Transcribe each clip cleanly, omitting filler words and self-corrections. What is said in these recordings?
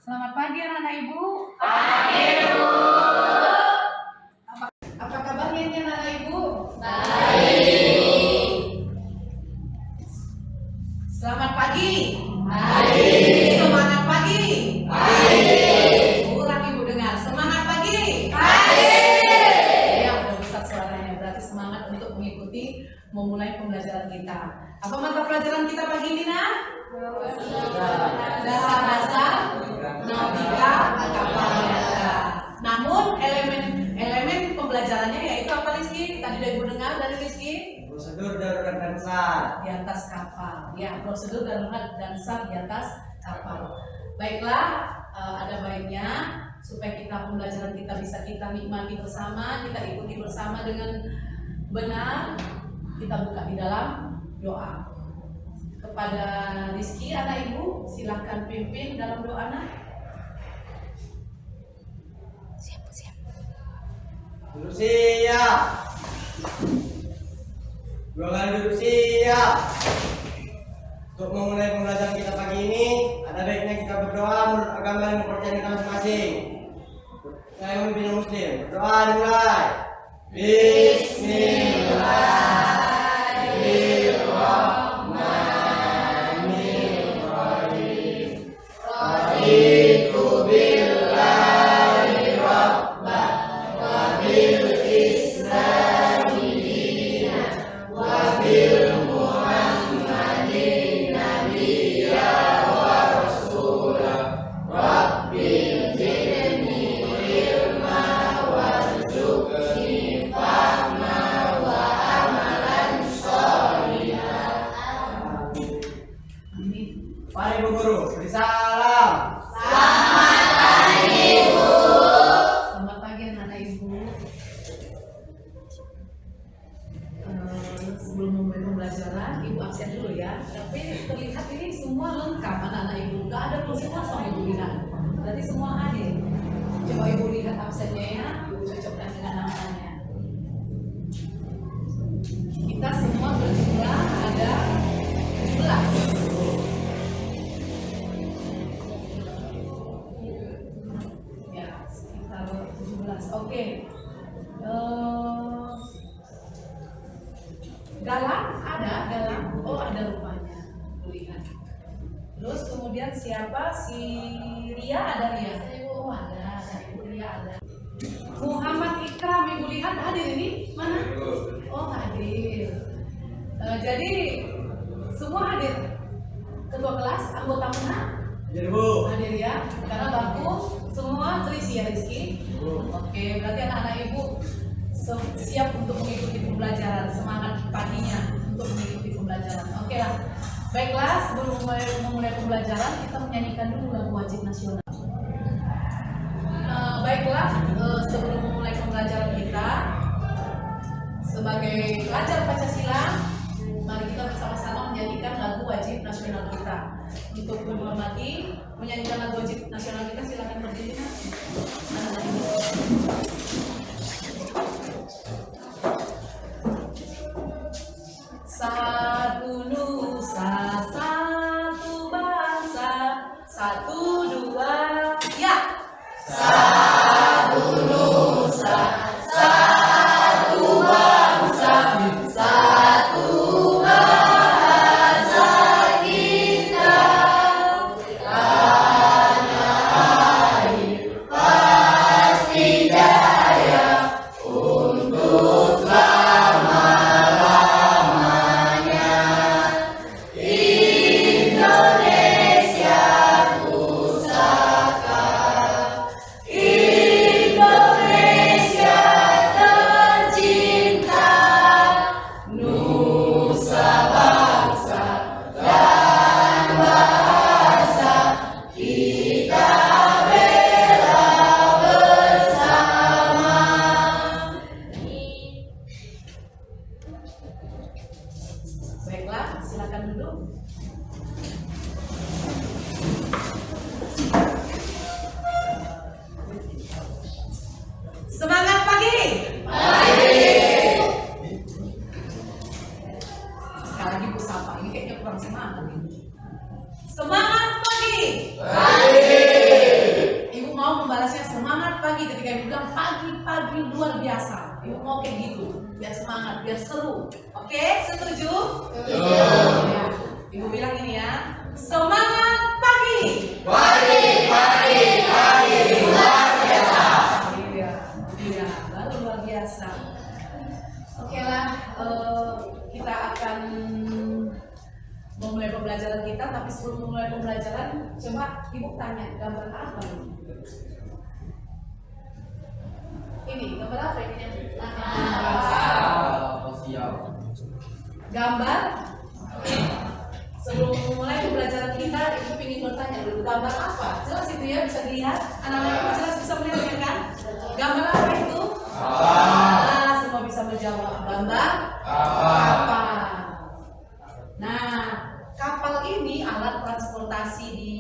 Selamat pagi anak-anak ibu. Pagi, Bu. Apa kabarnya ini anak-anak ibu? Baik. Selamat pagi. Pagi. Semangat pagi. Pagi. Kurang ibu dengar. Semangat pagi. Pagi. Ya, udah besar suaranya. Berarti semangat untuk mengikuti memulai pembelajaran kita. Apa mata pelajaran kita pagi ini, Nak? Dasar-dasar Nautika Kapal Niaga. Namun elemen pembelajarannya yaitu apa, Rizky? Tadi udah ibu dengar dari Rizky? Prosedur darurat dan SAR Di atas kapal. Ya, prosedur darurat dan SAR di atas kapal. Baiklah, ada baiknya supaya pembelajaran kita bisa kita nikmati bersama, kita ikuti bersama dengan benar. Kita buka di dalam doa. Kepada Rizky, anak ibu, silahkan pimpin dalam doa, Nak. duduk siap. 2 kali duduk siap. Untuk memulai pembelajaran kita pagi ini, ada baiknya kita berdoa menurut agama dan kepercayaan kita masing-masing. Saya memimpin Muslim. Berdoa dimulai. Bismillahirrahmanirrahim. Raditu billahi rabban wa bil islami dinan wa bil muhammadin nabiyya wa rasulah. Rabbi zidni ilma warzuqni fahma wa amalan sholihan. Amin. Pak Ibu Guru, beri salam. Selamat pagi anak-anak ibu. Sebelum memulai pembelajaran, ibu absen dulu ya. Tapi terlihat ini semua lengkap anak-anak ibu. Gak ada kursi kosong ibu lihat. Berarti semua hadir. Coba ibu lihat absennya ya. Ibu cocokkan dengan namanya. Kita semua berjumlah ada 17. Ya, sekitar 17. Oke. Galang ada, galang. Oh, ada rupanya. Lihat. Terus kemudian siapa? Si Ria ada Ria. Oh, ada. Ibu Ria ada. Muhammad Ikram, ibu lihat hadir ini? Mana? Oh, hadir. Jadi semua hadir. Ketua kelas, anggota mana? Hadir, Bu. Hadir ya, karena bangku semua terisi ya Rizky. Oke, berarti anak-anak ibu siap untuk mengikuti pembelajaran, semangat paginya untuk mengikuti pembelajaran. Oke lah, baiklah sebelum memulai pembelajaran kita menyanyikan dulu lagu wajib nasional. Baiklah, sebelum memulai pembelajaran kita sebagai pelajar Pancasila, mari kita bersama-sama menyanyikan lagu wajib nasional kita. Untuk menghormati menyanyikan lagu wajib nasional kita, silakan berdiri. Satu nusa, satu bangsa, 1, 2, ya. Satu nusa, satu bangsa, satu bahasa kita. Tanah air pasti jaya untuk selama-lamanya. Indonesia pusaka, Indonesia tercinta, nusa bangsa dan bahasa kita bela bersama. Baiklah, silakan duduk. Semangat pagi. Sekali lagi Bu sapa, ini kayaknya kurang semangat. Semangat pagi. ketika ibu bilang pagi-pagi luar biasa, ibu mau kayak gitu, biar semangat, biar seru. Oke, setuju? Ya. Ibu bilang ini ya, semangat pagi. Pagi luar biasa. Iya, baru luar biasa. Oke lah, kita akan memulai pembelajaran kita, tapi sebelum memulai pembelajaran, coba ibu tanya gambar apa ini? Ini gambar apa ini? Gambar. Sebelum memulai pembelajaran kita, ibu ingin bertanya dulu, gambar apa? Jelas itu ya, bisa dilihat. Anak-anak jelas bisa melihatnya kan? Gambar apa itu? Nah, semua bisa menjawab. Gambar kapal. Nah, kapal ini alat transportasi di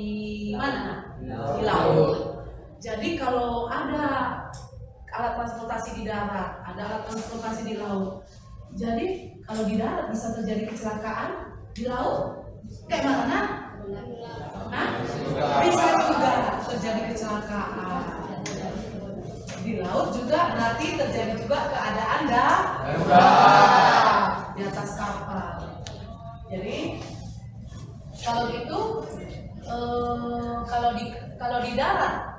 mana? Di laut. Jadi kalau ada alat transportasi di darat, ada alat transportasi di laut. Jadi kalau di darat bisa terjadi kecelakaan, di laut kayak mana? Hah? Bisa juga terjadi kecelakaan. Di laut juga berarti terjadi juga keadaan darurat di atas kapal. Jadi kalau gitu, kalau di darat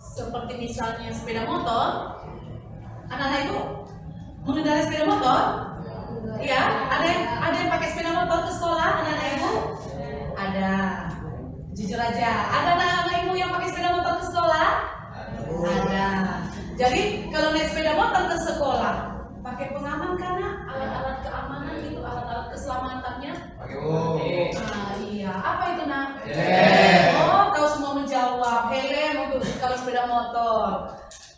seperti misalnya sepeda motor, anak-anak itu mengendarai sepeda motor, iya, ada yang pakai sepeda motor ke sekolah, anak-anak ibu, ada, jujur aja, ada anak-anak ibu yang pakai sepeda motor ke sekolah, ada. Jadi kalau naik sepeda motor ke sekolah, pakai pengaman karena alat-alat keamanan itu, alat-alat keselamatannya. Iya, apa itu nak? Oh, tahu semua menjawab. Helm untuk kalau sepeda motor.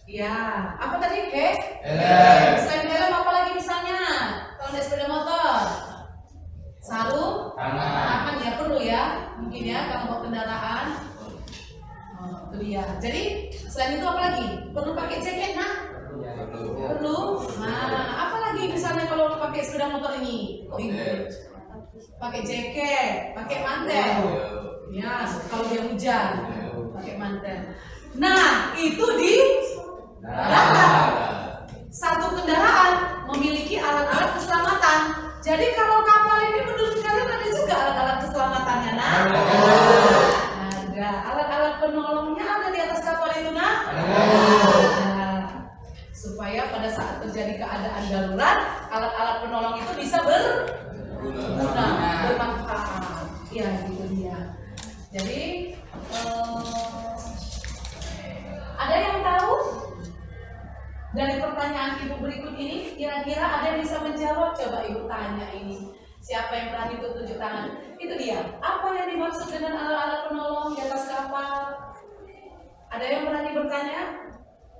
Ya, apa tadi? Helm. Selain helm apa lagi misalnya? Kalau naik sepeda motor, sarung, aman ya perlu ya, mungkin ya kalau bawa kendaraan. Oh, itu dia. Jadi selain itu apa lagi? Perlu pakai jaket nak? Perlu. Nah, apa lagi misalnya kalau pakai sepeda motor ini? Pakai jaket, pakai mantel. Ya, kalau dia hujan, pakai mantel. Nah, itu di darat. Satu kendaraan memiliki alat-alat keselamatan. Jadi kalau kapal ini menurut kalian ada juga alat-alat keselamatannya, nah? Ada. Alat-alat penolongnya ada di atas kapal itu, nah? Ada. Supaya pada saat terjadi keadaan darurat, alat-alat penolong itu bisa berguna, bermanfaat. Ya, gitu dia. Jadi ada yang tahu dari pertanyaan ibu berikut ini, kira-kira ada yang bisa menjawab? Coba ibu tanya ini. Siapa yang berani tunjuk tangan? Itu dia. Apa yang dimaksud dengan alat-alat penolong di atas kapal? Ada yang berani bertanya?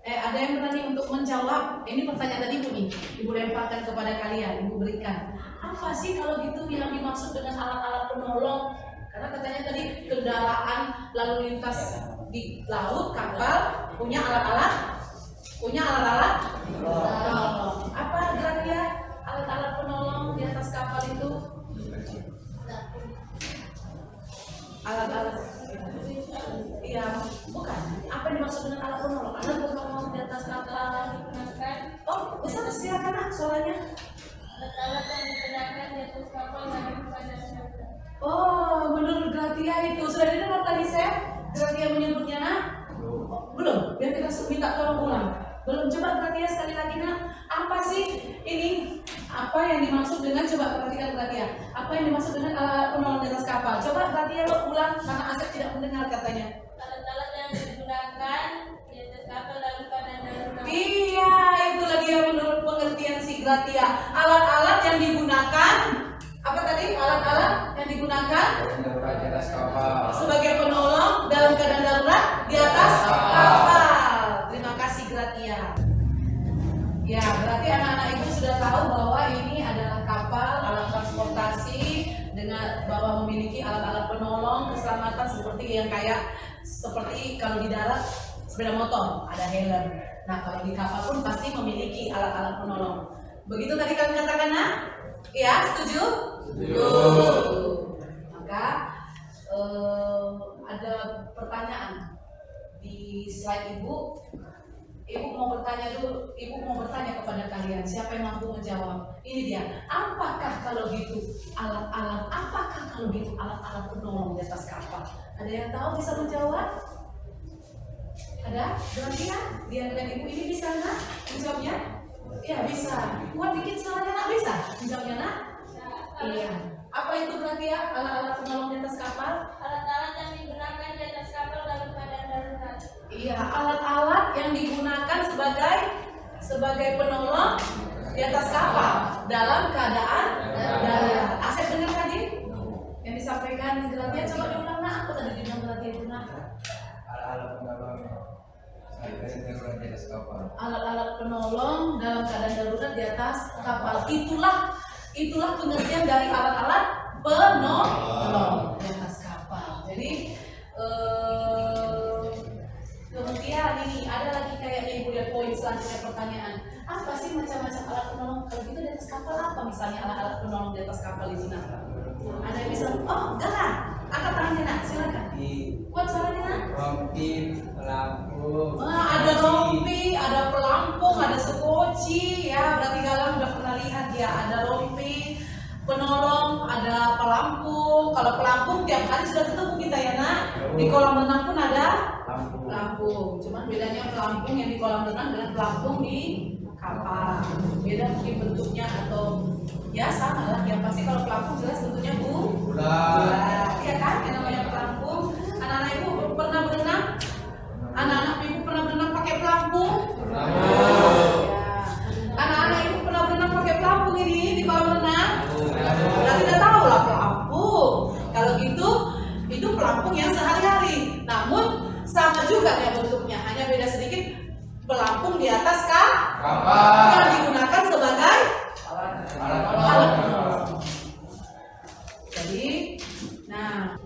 Ada yang berani untuk menjawab? Ini pertanyaan dari ibu nih. Ibu lemparkan kepada kalian, ibu berikan. Apa sih kalau gitu yang dimaksud dengan alat-alat penolong? Karena katanya tadi kendaraan lalu lintas di laut, kapal punya alat-alat penolong. Apa Gratia? Alat-alat penolong di atas kapal itu? Alat-alat. Iya, bukan. Apa yang dimaksud dengan alat penolong? Alat penolong di atas kapal digunakan. Oh, besar silakan nak suaranya. Alat-alat yang digunakan di atas kapal dan pada siapa? Oh, menurut Gratia itu sudah didengar tadi saya. Gratia menyebutnya nak? Belum. Biar kita minta tolong ulang. Belum. Coba Gratia sekali lagi nak. Apa sih ini? Apa yang dimaksud dengan, coba perhatikan Gratia. Apa yang dimaksud dengan alat penolong di atas kapal? Coba Gratia ulang karena Asep tidak mendengar katanya. Alat-alat yang digunakan di atas kapal dalam keadaan darurat. Iya, itulah dia menurut pengertian si Gratia. Alat-alat yang digunakan, apa tadi? Alat-alat yang digunakan sebagai penolong dalam keadaan darurat di atas kapal. Terima kasih Gratia. Ya, berarti anak-anak ibu sudah tahu bahwa ini adalah kapal, alat transportasi dengan bahwa memiliki alat-alat penolong keselamatan seperti kalau di darat sepeda motor ada helm. Nah, kalau di kapal pun pasti memiliki alat-alat penolong. Begitu tadi kami katakan, nah? Ya, setuju? Setuju. Maka ada pertanyaan di slide ibu. Ibu mau bertanya kepada kalian, siapa yang mampu menjawab? Ini dia. Apakah kalau gitu alat-alat penolong di atas kapal? Ada yang tahu bisa menjawab? Ada? Berarti ya? Dia dengan ibu ini bisa nak menjawabnya? Ya bisa. Kuat dikit suaranya nak bisa menjawabnya nak? Iya. Apa itu berarti ya alat-alat penolong di atas kapal? Alat-alat yang digunakan di atas kapal dalam keadaan darurat. Iya, alat-alat yang digunakan sebagai penolong di atas kapal dalam keadaan darurat. Asep dengar tadi yang disampaikan Gelatia, coba diulang nak, apa tadi dibilang Gelatia itu nak? Alat-alat penolong darurat di atas kapal. Alat-alat penolong dalam keadaan darurat di atas kapal. Itulah pengertian dari alat-alat penolong di atas kapal. Jadi kemudian ini ada lagi kayaknya ibu lihat poin selanjutnya pertanyaan. Apa sih macam-macam alat penolong? Kalau gitu di atas kapal apa misalnya alat-alat penolong di atas kapal itu nak? Ada yang bisa? Oh, enggak. Angkat tangannya nak, silakan. Kuat suaranya nak. Rompi, pelampung. Ada rompi, ada pelampung, ada sekoci, ya berarti Galang udah pernah lihat ya. Ada rompi, penolong, ada pelampung. Kalau pelampung tiap hari sudah ketemu kita ya nak. Di kolam renang pun ada pelampung. Cuman bedanya pelampung yang di kolam renang dengan pelampung di kapal. Beda mungkin bentuknya atau ya sama lah. Yang pasti kalau pelampung jelas bentuknya bulat. Iya kan? Yang namanya pelampung. Anak-anak ibu pernah berenang? Anak-anak ibu pernah berenang pakai pelampung? Ya. Anak-anak ibu pernah berenang pakai pelampung ini di kolam renang? Berarti udah tahu lah pelampung. Kalau gitu itu pelampung yang sehari-hari. Namun sama juga ya bentuknya, hanya beda sedikit. Pelampung di atas kapal yang digunakan sebagai alat penolong. Jadi, nah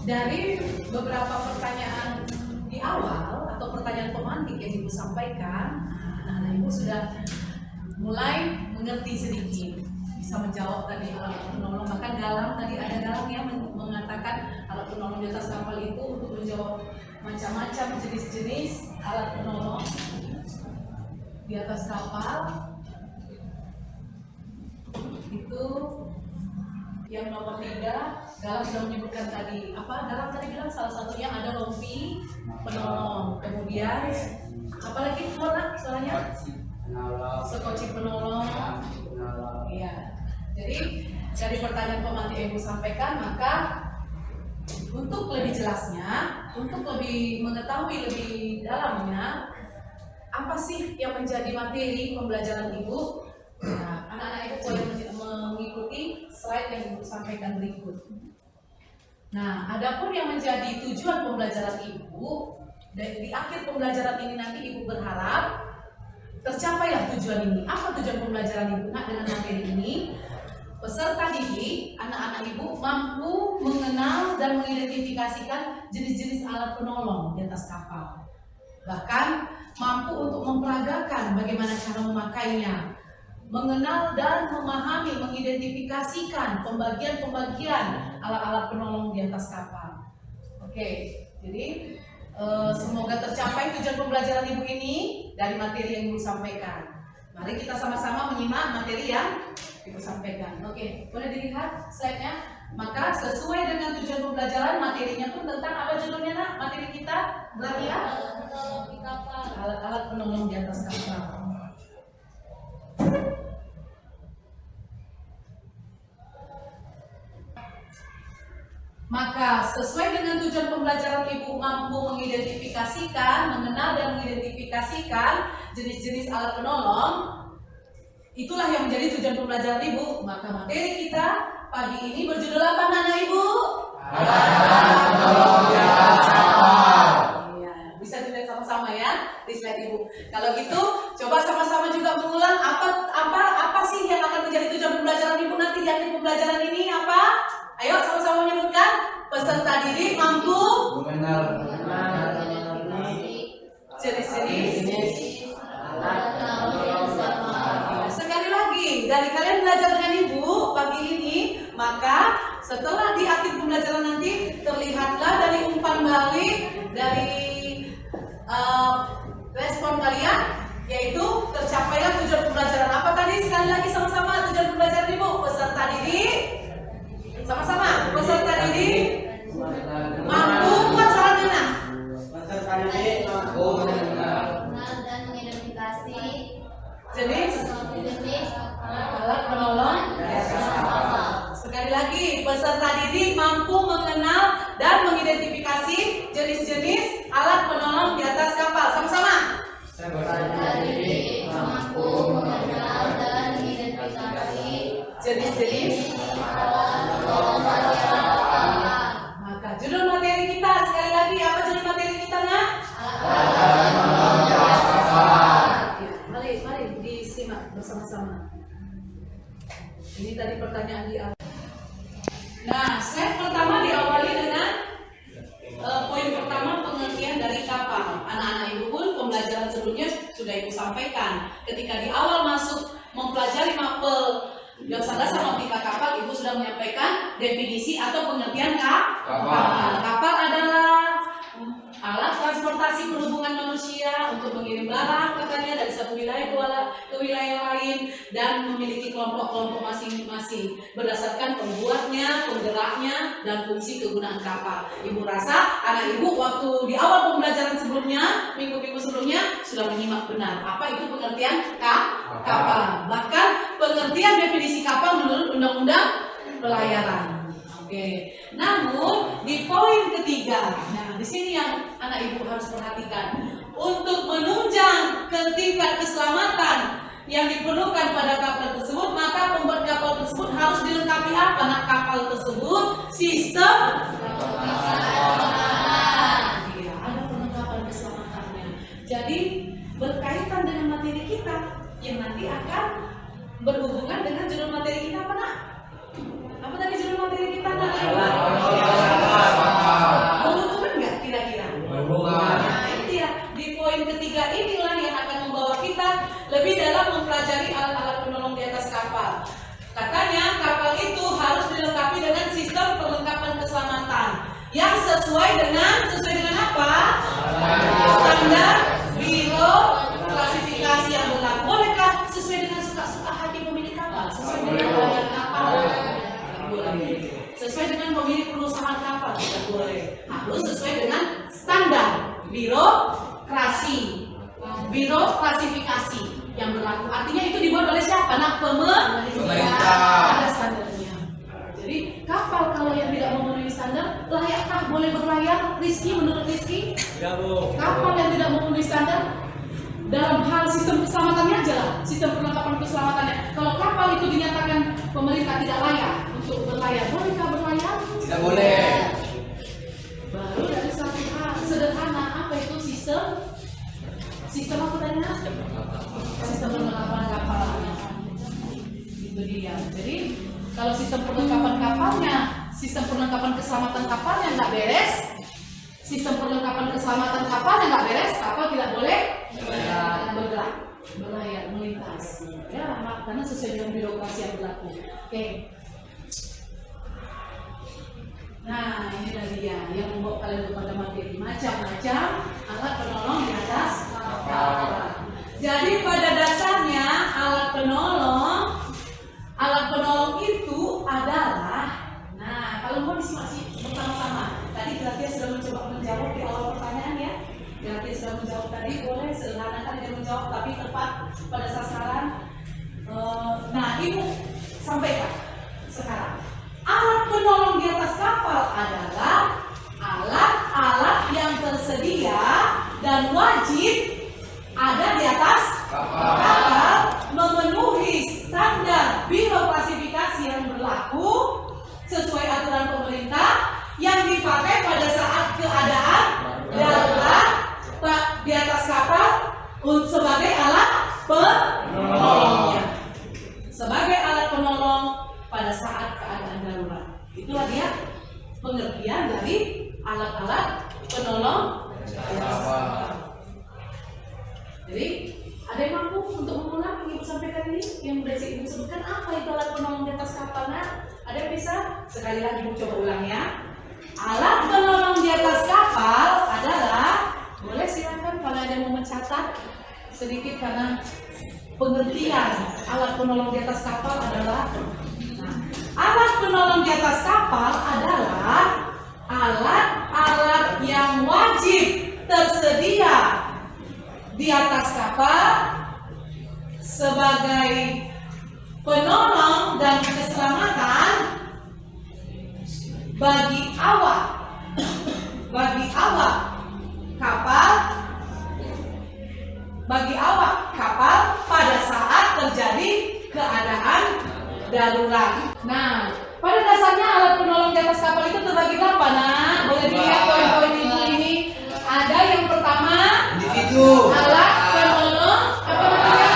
dari beberapa pertanyaan di awal atau pertanyaan pemantik yang ibu sampaikan, anak-anak ibu sudah mulai mengerti sedikit, bisa menjawab tadi alat penolong. Bahkan Galang tadi ada Galang yang mengatakan alat penolong di atas kapal itu untuk menjawab macam-macam jenis-jenis alat penolong di atas kapal. Itu yang nomor 3, Galang sudah menyebutkan tadi apa? Galang tadi bilang salah satunya ada rompi penolong. Kemudian apalagi keluar suaranya? Sekoci penolong. Iya. Jadi dari pertanyaan pemantik yang ibu sampaikan, maka untuk lebih jelasnya, untuk lebih mengetahui lebih dalamnya, apa sih yang menjadi materi pembelajaran ibu? Nah, anak-anak ibu boleh mengikuti slide yang ibu sampaikan berikut. Nah, adapun yang menjadi tujuan pembelajaran ibu, di akhir pembelajaran ini nanti ibu berharap tercapailah tujuan ini. Apa tujuan pembelajaran ibu dengan materi ini? Peserta didik, anak-anak ibu mampu mengenal dan mengidentifikasikan jenis-jenis alat penolong di atas kapal. Bahkan mampu untuk memperagakan bagaimana cara memakainya, mengenal dan memahami, mengidentifikasikan pembagian-pembagian alat-alat penolong di atas kapal. Oke, jadi semoga tercapai tujuan pembelajaran ibu ini dari materi yang ibu sampaikan. Mari kita sama-sama menyimak materi yang ibu sampaikan. Oke, boleh dilihat slide-nya. Maka sesuai dengan tujuan pembelajaran, materinya pun tentang apa judulnya nak? Materi kita berarti ya? Alat-alat penolong di atas kapal. Maka sesuai dengan tujuan pembelajaran ibu mampu mengidentifikasikan, mengenal dan mengidentifikasikan jenis-jenis alat penolong. Itulah yang menjadi tujuan pembelajaran ibu. Maka materi kita pagi ini berjudul apa anak ibu? Alat-alat penolong di atas kapal. Iya, bisa dilihat sama-sama ya di slide ibu. Kalau gitu, coba sama-sama juga mengulang apa sih yang akan menjadi tujuan pembelajaran ibu nanti di akhir pembelajaran ini apa? Ayo sama-sama menyebutkan. Peserta didik mampu Mengenal jenis-jenis alat penolong. Sekali lagi, dari kalian belajar dengan ibu pagi ini, maka setelah di akhir pembelajaran nanti terlihatlah dari umpan balik, dari yaitu tercapailah tujuan pembelajaran. Apa tadi? Sekali lagi sama-sama tujuan pembelajaran Ibu. Peserta didik sama-sama. Peserta didik mampu buat sarannya. Peserta didik mampu mengenal dan mengidentifikasi Jenis alat penolong. Sekali lagi, peserta didik mampu mengenal dan mengidentifikasi jenis-jenis alat penolong di atas kapal. Sama-sama. peserta didik mampu mengenal dan mengidentifikasi Jenis-jenis. Maka judul materi kita sekali lagi apa judul materi kita nak? Mari disimak bersama-sama. Ini tadi pertanyaan di awal. Nah, slide pertama diawali dengan poin pertama pengertian dari kapal. Anak-anak Ibu pun pembelajaran sebelumnya sudah Ibu sampaikan. Ketika di awal masuk mempelajari mapel dasar matematika kapal, Ibu sudah menyampaikan definisi atau pengertian kapal. Kapal adalah alat transportasi perhubungan manusia untuk mengirim barang katanya dari satu wilayah ke wilayah lain dan memiliki kelompok-kelompok masing-masing berdasarkan pembuatnya, penggeraknya, dan fungsi kegunaan kapal. Ibu rasa anak Ibu waktu di awal pembelajaran sebelumnya, minggu-minggu sebelumnya sudah menyimak benar apa itu pengertian kapal. Bahkan pengertian definisi kapal menurut Undang-Undang Pelayaran. Oke. Namun di poin ketiga, nah di sini yang anak Ibu harus perhatikan, untuk menunjang ke tingkat keselamatan yang diperlukan pada kapal tersebut, maka pembuat kapal tersebut harus dilengkapi apa? Nah, kapal tersebut sistem iya, ada perlengkapan keselamatannya. Jadi berkaitan dengan materi kita yang nanti akan berhubungan dengan judul materi kita apa nak? Apa tadi judul materi kita nak? Berhubungan nggak kira-kira? Berhubungan. Nah itu ya, di poin ketiga inilah yang akan membawa kita lebih dalam mempelajari alat-alat penolong di atas kapal. Katanya kapal itu harus dilengkapi dengan sistem perlengkapan keselamatan yang sesuai dengan apa? Standar Biro Klasifikasi yang berlaku. Bolehkah sesuai dengan suka-suka hati pemilik kapal? Sesuai dengan layak kapal? Boleh. Sesuai dengan pemilik perusahaan kapal? Tidak boleh. Harus sesuai dengan standar Biro Klasifikasi yang berlaku. Artinya itu dibuat oleh siapa? Nah, pemerintah. Ada standarnya. Jadi kapal kalau yang tidak memenuhi standar, layakkah boleh berlayar? Rizky, menurut Rizky? Kapal yang tidak memenuhi standar dalam hal sistem keselamatannya aja lah, sistem perlengkapan keselamatannya. Kalau kapal itu dinyatakan pemerintah tidak layak untuk berlayar, bolehkah berlayar? Tidak boleh. Baru dari satu hal sederhana, apa itu sistem apa tadi? Sistem perlengkapan kapal. Itu dia. Jadi kalau sistem perlengkapan kapalnya, sistem perlengkapan keselamatan kapalnya nggak beres, sistem perlengkapan keselamatan kapalnya nggak beres, kapal tidak boleh bergerak, berlayar, melintas. Ya, karena sesuai dengan birokrasi yang berlaku. Oke. Nah, ini tadi ya yang membawa kalian kepada materi macam-macam alat penolong di atas kapal. Jadi pada dasarnya alat penolong itu adalah, nah kalau mau disimak bersama-sama. Tadi Gratia sudah mencoba menjawab di awal pertanyaan ya. Gratia sudah menjawab tadi, boleh sederhana dia menjawab tapi tepat pada sasaran. Nah, Ibu sampaikan sekarang. Alat penolong di atas kapal adalah alat-alat yang tersedia dan wajib ada di atas kapal memenuhi standar Biro Klasifikasi yang berlaku sesuai aturan pemerintah yang dipakai pada saat keadaan darurat di atas kapal sebagai alat penolong. Sebagai alat penolong pada saat keadaan darurat. Itulah dia pengertian dari alat-alat penolong. Jadi ada yang mampu untuk mengulang yang Ibu sampaikan ini, yang sudah Ibu sebutkan apa itu alat penolong di atas kapal? Nah, ada yang bisa? Sekali lagi Ibu coba ulang ya. Alat penolong di atas kapal adalah, boleh silakan kalau ada yang mau mencatat, sedikit karena pengertian alat penolong di atas kapal adalah alat penolong di atas kapal adalah alat-alat yang wajib tersedia di atas kapal sebagai penolong dan keselamatan bagi awak kapal pada saat terjadi keadaan darurat. Nah, pada dasarnya alat penolong di atas kapal itu terbagi berapa? Nah, boleh dilihat poin-poin ibu ini. Ada yang pertama, Individu. alat penolong apa namanya?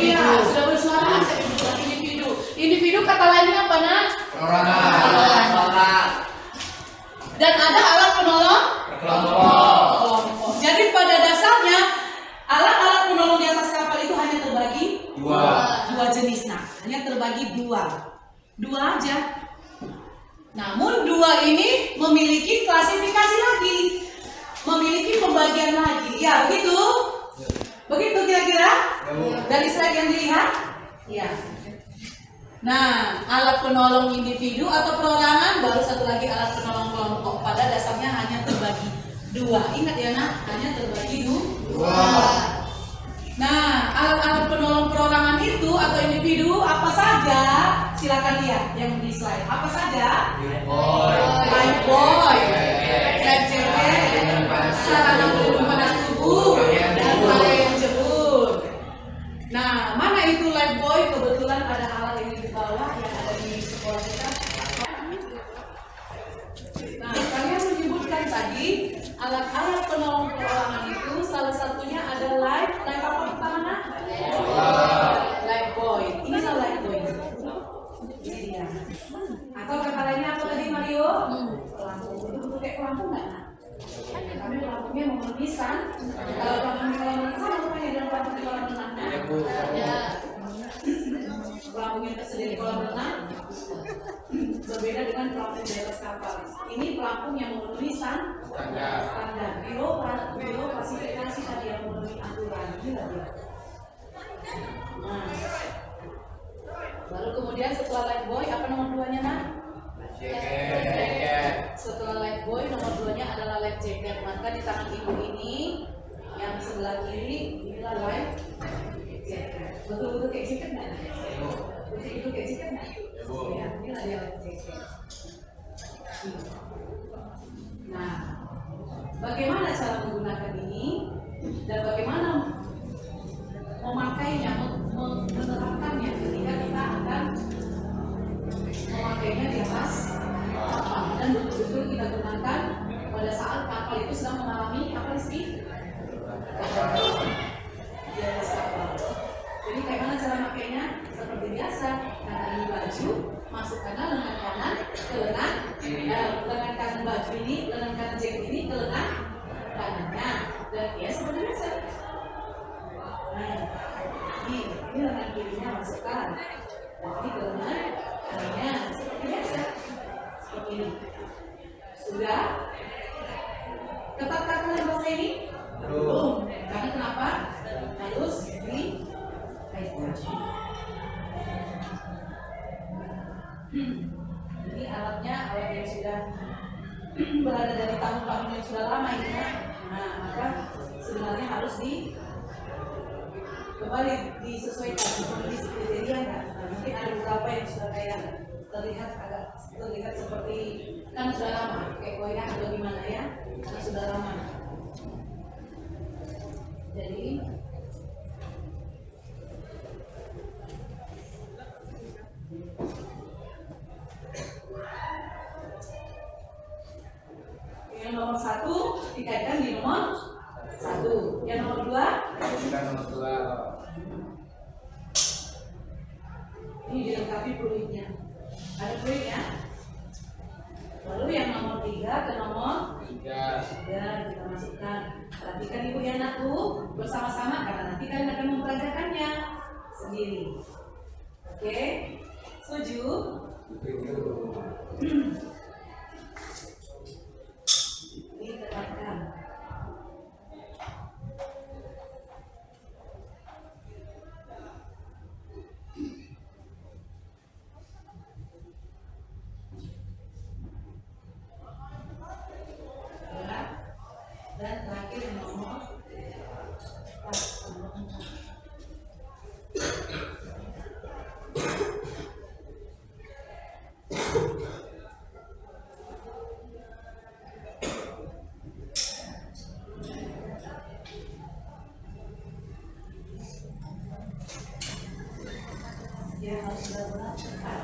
Iya, sudah bersuara. Saya bilang individu. Individu kata lainnya apa, Nak? Perorangan. Dan ada alat penolong Kelompok. kelompok. Jadi pada dasarnya alat-alat penolong di atas kapal itu hanya terbagi dua jenis. Nah, hanya terbagi dua aja. Namun dua ini memiliki klasifikasi lagi, memiliki pembagian lagi. Ya, begitu? Begitu kira-kira? Dari slide yang dilihat? Ya. Nah, alat penolong individu atau perorangan, baru satu lagi alat penolong kelompok. Pada dasarnya hanya terbagi dua. Ingat ya, Nak, hanya terbagi dua. Nah, alat-alat penolong perorangan itu atau individu apa saja? Silakan lihat yang di slide. Apa saja? Lifebuoy, life jacket, sarana pelindung panas tubuh, dan yang jebur. Nah, mana itu lifebuoy? Kebetulan ada alat ini di bawah yang ada di sekolah kita. Nah, kalian menyebutkan tadi alat-alat penolong perorangan itu salah satunya ada life apa pertama? Lifebuoy. Inilah lifebuoy. Ini dia. Atau kata lainnya apa tadi Mario? Pelampung. Itu betul kayak pelampung nggak? Kami pelampungnya memerlukan. Kalau pelampung di kolam renang sama rupanya dalam pelampung di kolam renang. Pelampung yang tersedia di kolam renang berbeda dengan pelampung di atas kapal. Ini pelampung yang memenuhi standar. Biro klasifikasi tadi yang memenuhi aturan. Inilah dia. Nah, baru kemudian setelah lifebuoy apa nomor 2-nya, Nak? Setelah lifebuoy nomor 2-nya adalah life jacket. Maka di tangan ibu ini yang sebelah kiri inilah life jacket. Betul-betul kayak jacket nggak? Betul-betul kayak jacket nggak? Ya, inilah dia life jacket. Nah, bagaimana cara menggunakan ini dan bagaimana memakainya, menerapkannya ketika kita akan memakainya di atas kapal dan betul-betul kita gunakan pada saat kapal itu sedang mengalami apa sih? Di atas kapal. Jadi bagaimana cara makainya? Seperti biasa, karena ini baju, masukkanlah lengan kanan ke lengan kanan baju ini, lengan kanan jaket ini ke lengan kanannya, dan ya seperti biasa. Nah, ini lengan kirinya masukkan, ini ke lengan kanannya seperti biasa, seperti ini. Sudah? Ketatkah kalian bahasa ini? Belum. Karena kenapa? Harus dikaitkan. Ini alatnya, alat yang sudah berada dari tahun-tahun yang sudah lama ini. Nah, maka sebenarnya harus kembali disesuaikan, kembali kriteria kan. Nah, mungkin ada beberapa yang sudah kayak terlihat seperti kan sudah lama, kayak goyang atau gimana ya, karena sudah lama. Jadi yang nomor 1 dikaitkan di nomor 1. Yang nomor 2 ini dilengkapi fluidnya. Ada fluidnya. Lalu yang nomor 3 ke nomor 3 kita masukkan. Perhatikan ibu ya anakku bersama-sama karena nanti kalian akan mempelajarikannya sendiri. Oke, setuju? Ini tetapkan. Ya harus benar-benar ketat.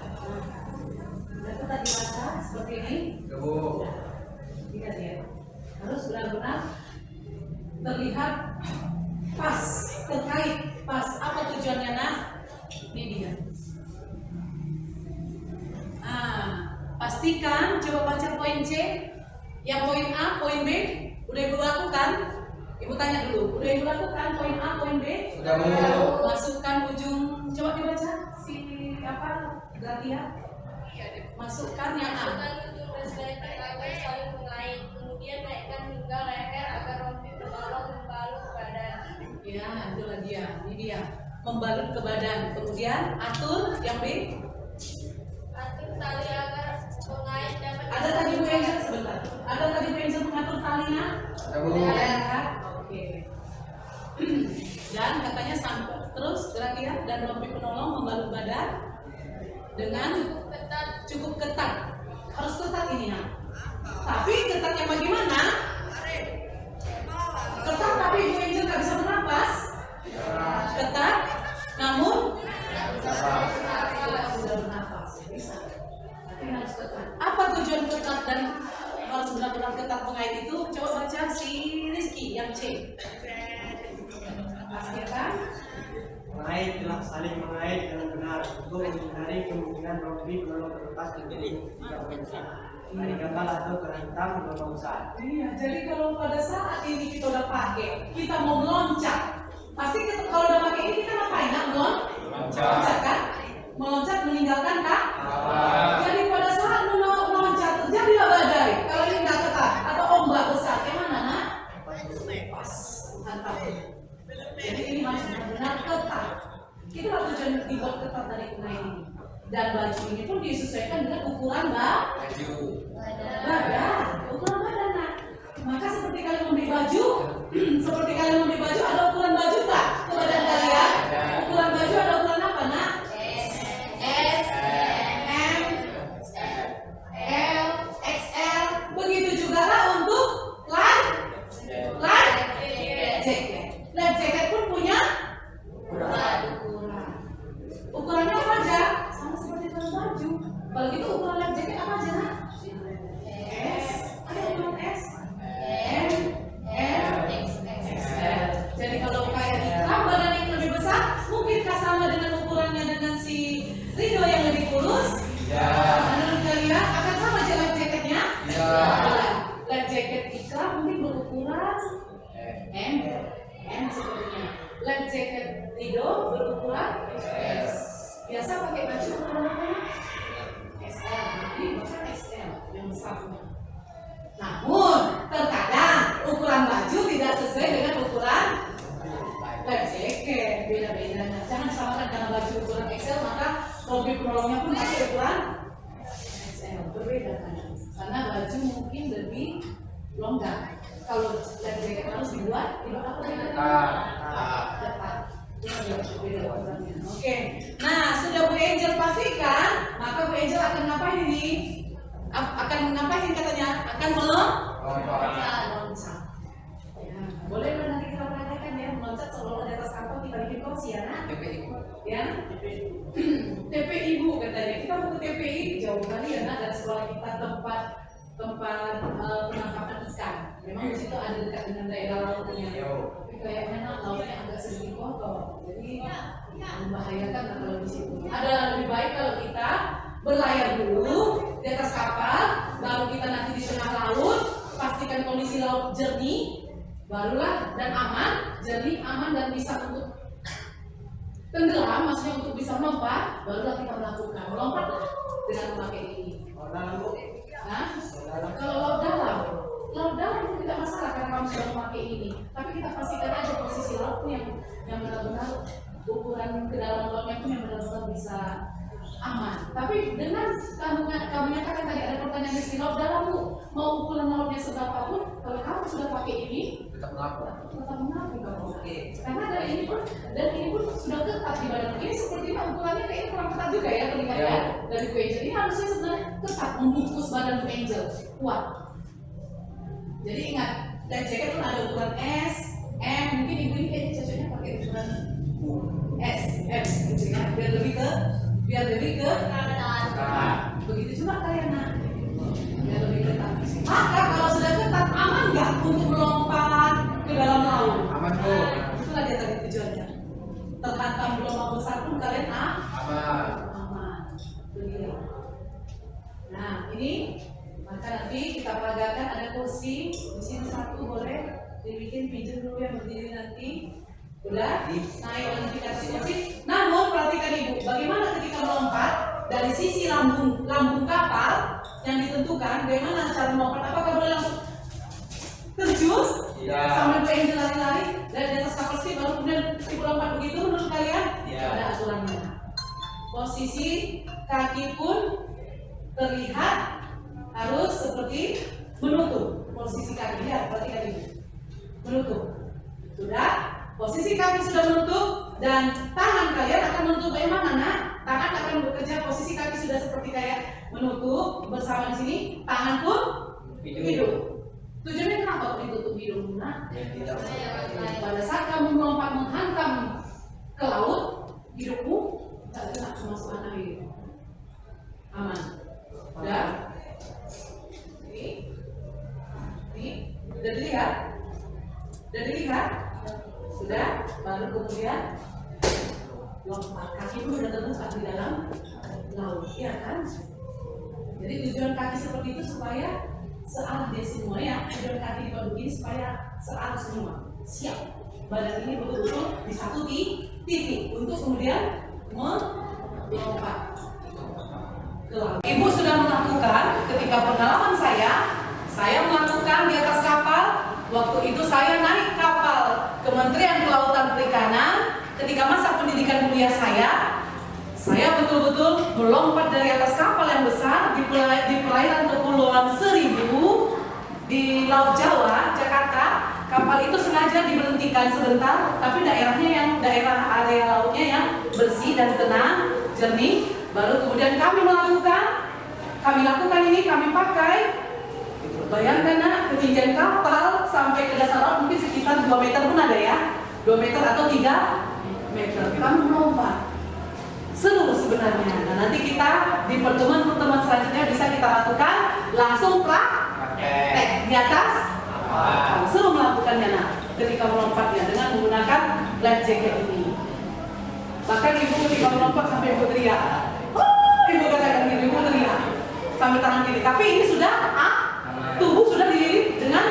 Udah ketat dirasa seperti ini. Bu. Lihat ya, harus benar-benar terlihat pas, terkait pas. Apa tujuannya nak? Ini dia. Pastikan, coba baca poin C. Yang poin A, poin B, udah ibu lakukan? Ibu tanya dulu, udah ibu lakukan poin A, poin B? Sudah, Bu. Masukkan ujung, coba dibaca si apa? Gratia. Masukkan yang A. Masukkan ujung resleting agar saling mengait. Kemudian naikkan hingga leher agar rompi menolong membalut badan. Ya, itulah dia. Ini dia. Membalut ke badan. Kemudian atur yang B. Atur tali agar mengait dapat. Ada tadi Bu Angel sebentar. Ada tadi Bu Angel mengatur talinya? Ada, Bu. Ada. Oke. Dan katanya sampai terus Gratia dan rompi penolong membalut badan dengan cukup ketat. Harus ketat ini ya. Tapi ketatnya bagaimana? Ketat tapi Ibu Angel nggak bisa bernapas. Ketat, namun kita sudah bernapas. Bisa. Tapi harus ketat. Apa tujuan ketat dan harus benar-benar ketat mengait itu? Coba baca si Rizky yang C. Pastikan. Mengait telah saling mengait dengan benar untuk menghindari kemungkinan rompi belum terlepas terjadi dari gagal atau kena hitam belum besar. Iya, jadi kalau pada saat ini kita udah pakai, kita mau meloncat, pasti kita, kalau udah pakai ini kita ngapain? Nak meloncat kan? Meloncat meninggalkan kak? Jadi pada saat meloncat terjadilah badai. Kalau ini nggak ketat atau ombak besar, gimana nak? Pas, mantap. Jadi ini harus benar-benar ketat. Itulah tujuan dibuat ketat dari kunai ini. Dan baju ini pun disesuaikan dengan ukuran badan, ukuran badan nak. Maka seperti kalian membeli baju, ada ukuran baju tak? Ke badan kalian? Ukuran baju ada ukuran apa nak? S, M, L, XL. Begitu juga lah untuk life jacket. Life jacket pun punya ukuran. Ukurannya apa aja? Sama seperti dalam baju. Kalau gitu ukuran life jacket apa aja nak? S, ada ukuran S, M, L, XL. Jadi kalau kayak ikram badan yang lebih besar, mungkinkah sama dengan ukurannya dengan si Rido yang lebih kurus? Menurut kalian akan sama aja life jacketnya? Life jacket ikram mungkin berukuran M sepertinya. Life jacket Rido berukuran S. Biasa pakai baju ukuran apa? XL. Ini bukan XL yang besar. Namun terkadang ukuran baju tidak sesuai dengan ukuran life jacket. Beda-bedanya. Jangan disamakan karena baju ukuran XL maka rompi penolongnya pun pakai ukuran XL. Berbeda kan? Karena baju mungkin lebih longgar. Kalau life jacket harus dibuat apa ketat. Beda ukurannya. Oke. Nah, sudah Bu Angel pastikan, maka Bu Angel akan ngapain ini? Akan ngapain katanya? Akan meloncat. Ya, boleh nanti kita perhatikan ya, meloncat seolah di atas kapal kita bikin kursi ya, nak? Ya. TPI Bu katanya. Kita mau ke TPI jauh kali ya, nak, dari sekolah kita tempat penangkapan ikan. Memang di situ ada dekat dengan daerah lautnya. Tapi kayaknya nak lautnya agak sedikit kotor. Jadi membahayakan kalau di situ. Ada lebih baik kalau kita berlayar dulu di atas kapal, baru kita nanti di tengah laut, pastikan kondisi laut jernih, barulah dan aman, jernih, aman dan bisa untuk tenggelam, maksudnya untuk bisa melompat, barulah kita melakukan melompat dengan memakai ini. Kalau laut dalam itu tidak masalah karena kamu sudah memakai ini. Tapi kita pastikan aja posisi lautnya yang benar-benar ukuran kedalaman lautnya pun yang benar-benar bisa aman. Tapi dengan kamu nyatakan tadi ada pertanyaan di laut dalam Bu, mau ukuran lautnya seberapa pun, kalau kamu sudah pakai ini tetap mengaku kamu. Karena dari ini pun sudah ketat di badan. Ini sepertinya ukurannya kayaknya kurang ketat juga ya terlihat ya dari Bu Angel. Ini harusnya sebenarnya ketat membungkus badan Bu Angel kuat. Jadi ingat, life jacket pun ada ukuran S, M, mungkin ibu ini kayaknya cocoknya pakai ukuran S, M gitu ya, biar lebih ke biar lebih ke kanan. begitu juga kalian nak, biar lebih ketat. Maka kalau sudah ketat, aman nggak untuk melompat ke dalam laut? Aman Bu. Itulah dia tadi tujuannya. Terhantam gelombang besar pun kalian Aman. aman. Itu dia. Nah ini maka nanti kita peragakan ada kursi di sini satu, boleh dibikin pijen dulu yang berdiri nanti. Udah naik nanti ke atas kursi. Namun perhatikan ibu, bagaimana ketika melompat dari sisi lambung kapal yang ditentukan, bagaimana cara melompat? Apakah boleh langsung terjun Tidak. sambil pengen lari-lari dari di atas kapal sih baru kemudian ibu lompat begitu menurut kalian? Tidak. Ada aturannya. Posisi kaki pun terlihat harus seperti menutup. Posisi kaki, lihat, perhatikan ibu, menutup. Sudah, posisi kaki sudah menutup dan tangan kalian akan menutup. Bagaimana nak? Tangan akan bekerja, posisi kaki sudah seperti kayak menutup bersama di sini, tangan pun hidup. Tujuannya kenapa ditutup hidung? Nah, pada saat kamu melompat menghantam ke laut, hidupmu tak kena kemasukan air. Aman. Udah? Ini udah dilihat? Udah dilihat? Sudah? Baru kemudian lompat. Kaki pun sudah terbuka di dalam laut, iya kan? Jadi tujuan kaki seperti itu supaya searah dia semua ya. Tujuan kaki dipadukan ini supaya searah semua. Siap. Badan ini betul-betul di satu titik untuk kemudian melompat ke laut. Ibu sudah melakukan ketika pengalaman saya melakukan di atas kapal. Waktu itu saya naik kapal Kementerian Kelautan Perikanan. Ketika masa pendidikan kuliah saya betul-betul melompat dari atas kapal yang besar di perairan Kepulauan Seribu di Laut Jawa, Jakarta. Kapal itu sengaja diberhentikan sebentar, tapi daerah area lautnya yang bersih dan tenang, jernih. Baru kemudian kami lakukan ini, kami pakai. Bayangkan nak, ketinggian kapal sampai ke dasar laut mungkin sekitar 2 meter pun ada ya, 2 meter atau 3 meter. Kami melompat. Seru sebenarnya. Nah, nanti kita di pertemuan selanjutnya bisa kita lakukan langsung praktek di atas. Seru melakukannya nak, ketika melompatnya dengan menggunakan life jacket ini. Bahkan ibu ketika melompat sampai ibu teriak. Ibu katakan gitu, ibu teriak sampai tangan kiri. Tapi ini sudah tubuh sudah dililit dengan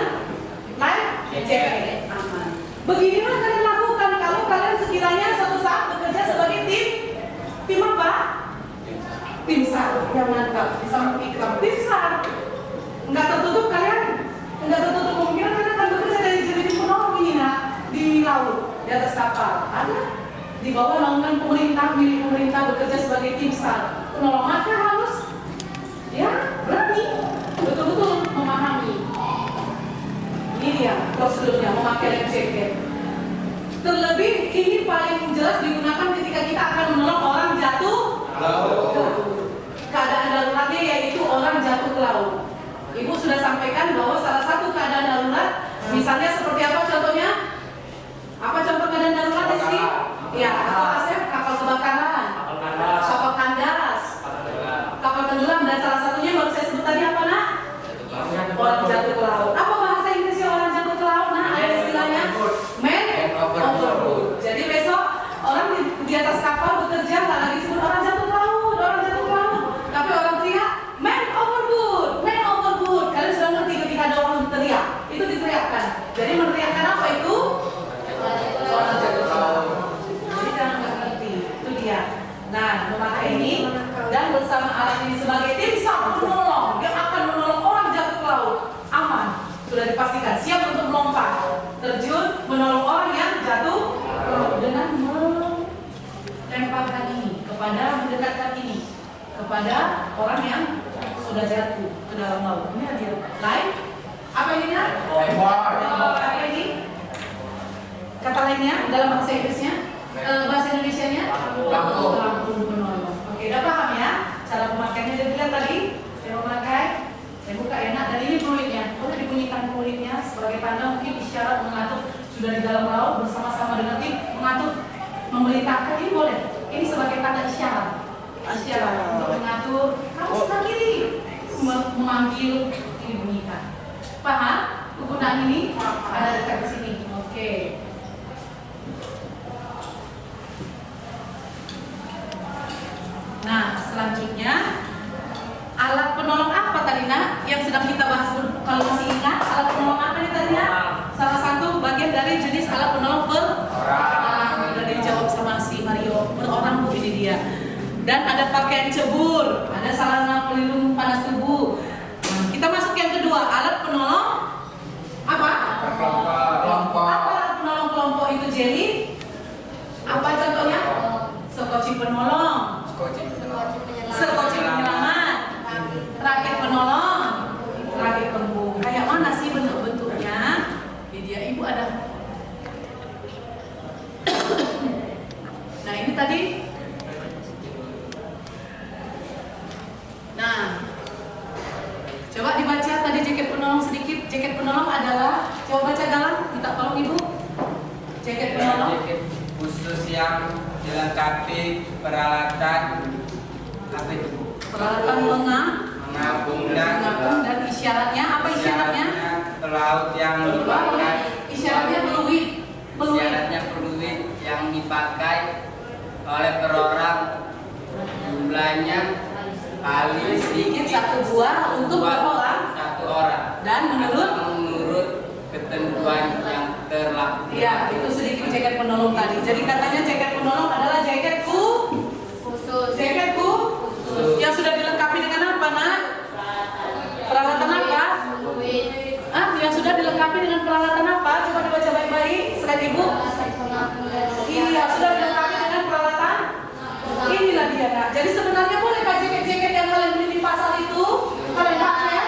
life jacket, aman. Beginilah kalian lakukan kalau kalian sekiranya suatu saat bekerja sebagai tim apa? Tim SAR yang mantap, bisa mengikram tim SAR. Enggak tertutup kalian, enggak tertutup kemungkinan kalian akan bekerja jadi penolong ini nak di laut, di atas kapal. Ada di bawah naungan pemerintah, milik pemerintah bekerja sebagai tim SAR. Penolong maka harus ya berani, betul-betul memahami. Ini dia prosedurnya memakai life jacket. Terlebih ini paling jelas digunakan ketika kita akan menolong orang jatuh ke laut. Keadaan daruratnya yaitu orang jatuh ke laut. Ibu sudah sampaikan bahwa salah satu keadaan darurat, misalnya seperti apa contohnya? Apa contoh keadaan darurat di sini? Ya, atau Asep, kapal kebakaran, kapal kandas, kapal tenggelam, dan salah satunya baru saya sebut tadi apa nak? Orang jatuh ke laut. Apa bahasa Inggrisnya orang jatuh ke laut? Nah, ada istilahnya man overboard. Jadi besok orang di atas kapal bekerja nggak lagi sebut orang jatuh ke laut, tapi orang teriak man overboard, man overboard. Kalian sudah ngerti ketika ada orang teriak, itu diteriakkan. Jadi meneriakkan apa itu? Orang jatuh ke laut. Jadi jangan nggak ngerti, itu dia. Nah, memakai ini dan bersama alat ini sebagai tim SAR penolong yang akan menolong orang jatuh ke laut, aman. Sudah dipastikan siap untuk melompat, terjun, menolong orang yang jatuh ke laut dengan melemparkan ini mendekatkan ini kepada orang yang sudah jatuh ke dalam laut. Ini dia. Lain? Apa ini? Apa ini? Kata lainnya dalam bahasa Inggrisnya, bahasa Indonesianya? Lampu penolong. Oke, udah paham ya? Cara pemakaiannya udah dilihat tadi. Saya memakai, saya buka enak, dan ini fluidnya. Boleh dibunyikan fluidnya sebagai tanda mungkin isyarat mengatur sudah di dalam laut bersama-sama dengan tim mengatur, memerintahkan, ini boleh. Ini sebagai tanda isyarat Siap untuk mengatur harus sebelah kiri memanggil dibunyikan. Paham? Penggunaan ini ada dekat di sini. Oke. Nah, selanjutnya alat penolong apa tadi nak? Yang sedang kita bahas kalau masih ingat alat penolong apa nih tadi nak? Salah satu bagian dari jenis alat penolong orang. Udah dijawab sama si Mario. Orang bu ini dia. Dan ada pakaian cebur, ada sarana pelindung panas tubuh. Nah, kita masuk yang kedua, alat penolong apa? Kelompok. Apa alat penolong kelompok itu Jelly? Apa contohnya? Sekoci penolong, sekoci penyelamat, rakit penolong, rakit pembung. Kayak mana sih bentuk-bentuknya? Ini dia ibu ada. Nah ini tadi. Nah, coba dibaca tadi jaket penolong sedikit. Jaket penolong adalah, coba baca dalam, minta tolong ibu. Jaket penolong. Jaket khusus yang dilengkapi peralatan apa itu? Peralatan mengapung dan isyaratnya apa isyaratnya? Pelaut yang dipakai. Isyaratnya peluit. Isyaratnya peluit yang dipakai oleh per orang, jumlahnya paling Sedikit satu buah untuk berapa orang? Satu orang. Dan menurut ketentuan yang terlaku. Ya, itu sedikit jaket penolong tadi. Jadi katanya jaket penolong adalah jaket khusus. Jaket khusus yang sudah dilengkapi dengan apa, nak? Peralatan apa? Yang sudah dilengkapi dengan peralatan apa? Coba dibaca baik-baik. Selain ibu. Iya, sudah dilengkapi dengan peralatan. Inilah dia, nak. Jadi sebenarnya boleh pak jaket-jaket yang kalian beli di pasar itu kalian pakai ya?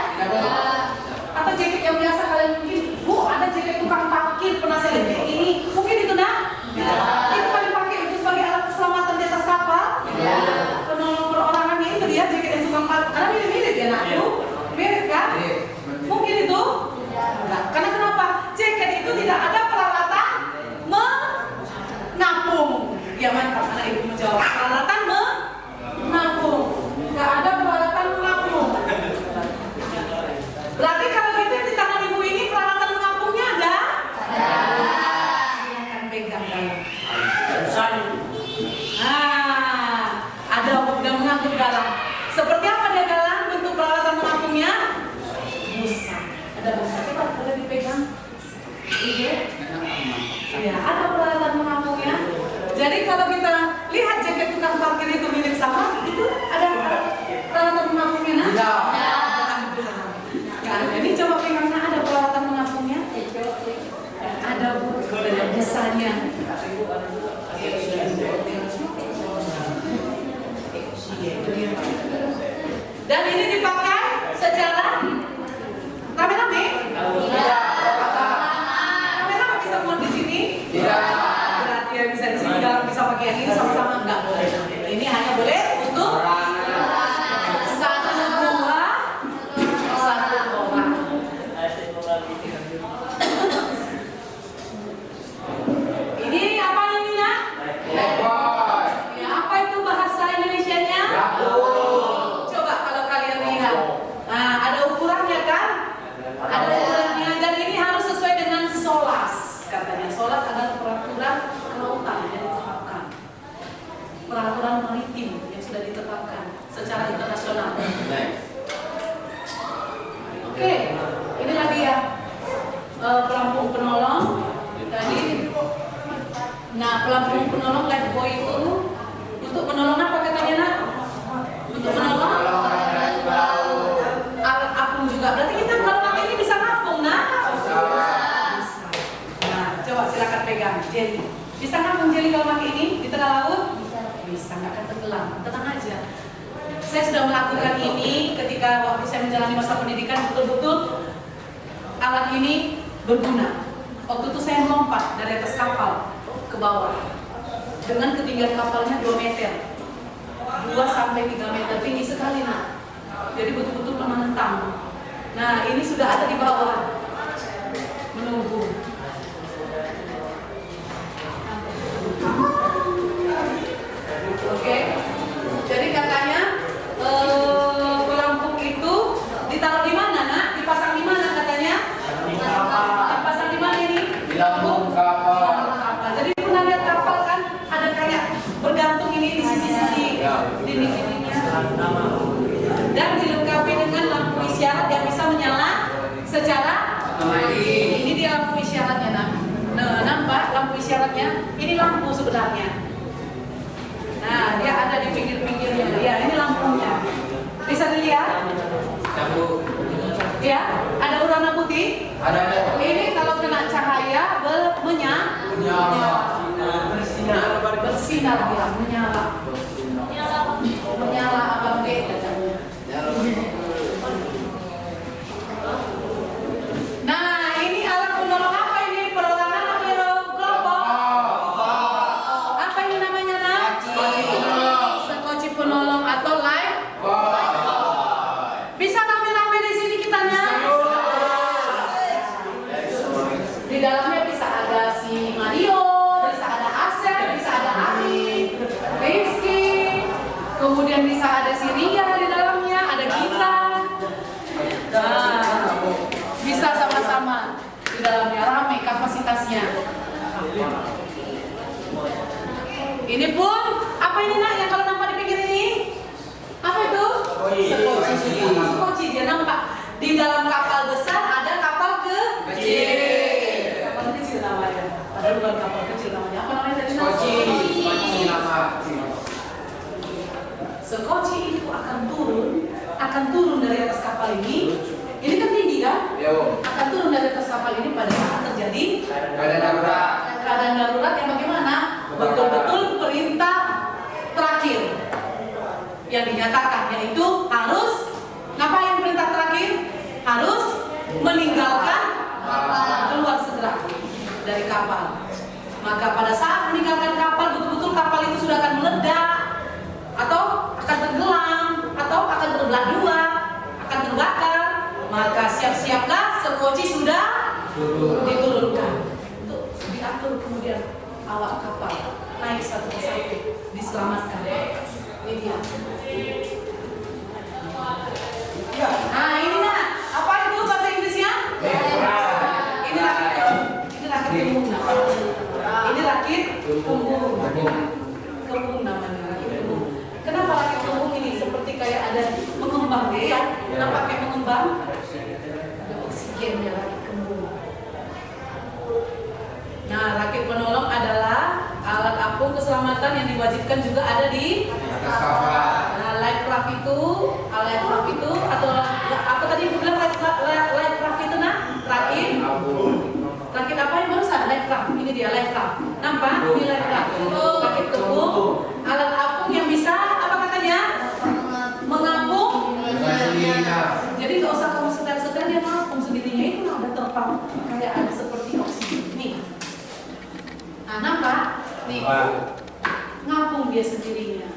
Atau jaket yang biasa kalian mungkin, bu ada jaket tukang parkir pernah saya lihat kayak ini, mungkin itu nak? Itu kalian pakai itu sebagai alat keselamatan di atas kapal? Penolong perorangannya itu dia jaket yang tukang parkir, karena mirip-mirip ya nak? Mirip kan? Mungkin itu? Enggak. Karena kenapa? Jaket itu tidak ada peralatan mengapung. Ya mantap, anak ibu menjawab. Peralatan mengapung. Enggak ada peralatan mengapung. Berarti kalau gitu di tangan ibu ini peralatan mengapungnya ada? Silakan pegang dalam. Ada udah mengangkut galang. Seperti apa dia galang? Bentuk peralatan mengapungnya? Busa. Ada busa. Coba boleh dipegang. Iya. Ya, ada peralatan mengapungnya. Jadi kalau kita lihat jaket tukang parkir itu mirip sama, itu ada peralatan mengapungnya nah? Nah, ini coba pegangnya ada peralatan mengapungnya? Ada bu, ada busanya. Dan ini dipakai secara rame-rame? Rame-rame bisa muat di sini? Berarti ya bisa di sini dalam bisa pakai yang ini sama-sama enggak boleh. Ini hanya boleh untuk satu buah, satu orang. Ini apa ini nak? Ya, apa itu bahasa Indonesianya? Coba kalau kalian lihat, nah, ada ukurannya kan? Ada ukurannya dan ini harus sesuai dengan SOLAS katanya. SOLAS adalah peraturan kelautan yang ditetapkan, peraturan maritim yang sudah ditetapkan secara internasional. Oke, inilah dia pelampung penolong tadi. Nah, pelampung penolong lifebuoy itu untuk menolong apa katanya nak? Untuk menolong alat apung juga. Berarti kita kalau pakai ini bisa ngapung nak? Bisa. Nah, coba silakan pegang Jelly. Bisa ngapung Jelly kalau pakai ini di tengah laut? Bisa, nggak akan tenggelam. Tenang aja. Saya sudah melakukan ini ketika waktu saya menjalani masa pendidikan, betul-betul alat ini berguna. Waktu itu saya melompat dari atas kapal ke bawah dengan ketinggian kapalnya 2 meter, 2 sampai 3 meter, tinggi sekali nak. Jadi betul-betul menantang. Nah ini sudah ada di bawah menunggu. Oke, jadi kata ini di sisi-sisi dinding-dindingnya. Dan dilengkapi dengan lampu isyarat yang bisa menyala secara ini dia lampu isyaratnya, nah, nampak lampu isyaratnya? Ini lampu sebenarnya. Nah, dia ada di pinggir-pinggirnya. Ya, ini lampunya. Bisa dilihat? Ya, ada warna putih. Ada. Ini kalau kena cahaya bersinar dia, menyala. Menyala abang B. Nah, ini alat penolong apa ini? Perorangan atau kelompok? Apa ini namanya, Nak? Sekoci penolong atau live? Bisa rame-rame di sini kitanya? Di dalamnya bisa ada si Mario, bisa ada Asep, bisa ada Ari, Rizky, kemudian bisa ada si Ria di dalamnya, ada Gita. Nah, bisa sama-sama di dalamnya, rame kapasitasnya. Ini pun apa ini, Nak, yang kalau nampak di pinggir ini? Apa itu? Sekoci. Dia nampak di dalam kapal besar ada kapal kecil. Kapal kecil namanya. Padahal bukan kapal kecil namanya. Apa namanya tadi? Sekoci itu akan turun dari atas kapal ini. Ini kan tinggi kan? Akan turun dari atas kapal ini pada saat terjadi keadaan darurat yang bagaimana? Betul-betul perintah terakhir yang dinyatakan, yaitu harus ngapain? Perintah terakhir harus meninggalkan keluar segera dari kapal. Maka pada saat meninggalkan kapal, betul-betul kapal itu sudah akan meledak atau akan tenggelam atau akan terbelah dua, akan terbakar. Maka siap-siaplah sekoci sudah diturunkan untuk diatur, kemudian awak kapal naik satu persatu diselamatkan. Ini dia. Nah, ini, Nak, apa itu bahasa Inggrisnya? Ini rakit kembung, Nak. Ini rakit kembung. Kembung namanya, rakit kembung. Kenapa rakit kembung ini seperti kayak ada mengembang dia ya? Kenapa kayak mengembang? Ada oksigennya rakit kembung. Nah, rakit penolong adalah alat apung keselamatan yang diwajibkan juga ada di life raft itu atau apa tadi Ibu bilang life raft itu, Nak? Rakit apa yang barusan? Life raft. Ini dia life raft. Nampak? Ini life raft. Rakit kembung, alat apung yang bisa apa katanya? Mengapung. Jadi nggak usah kamu setel-setel, dia mengapung sendirinya. Itu udah terpang kayak ada seperti oksigen. Nih. Nah, nampak? Nih. Ngapung dia sendirinya.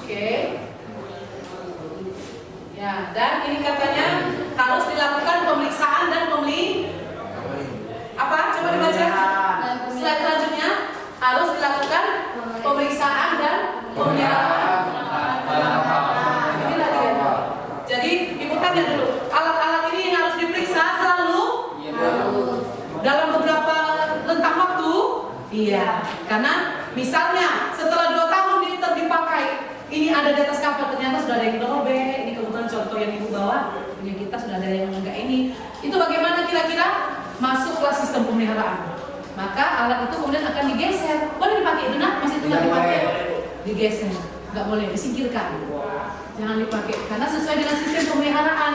Oke. Ya, dan ini katanya harus dilakukan pemeriksaan dan apa? Coba dibaca. Slide selanjutnya harus dilakukan pemeriksaan dan pemeliharaan. Ini lagi ya. Jadi Ibu tanya dulu, alat-alat ini yang harus diperiksa selalu dalam beberapa rentang waktu. Iya, karena misalnya setelah 2 tahun dipakai, ini ada di atas kapal, ternyata sudah ada yang robek. Ini kebetulan contoh yang Ibu bawa, punya kita sudah ada yang enggak ini. Itu bagaimana kira-kira? Masuklah sistem pemeliharaan. Maka alat itu kemudian akan digeser. Boleh dipakai itu, Nak? Masih tetap dipakai? Digeser, nggak boleh, disingkirkan. Jangan dipakai, karena sesuai dengan sistem pemeliharaan.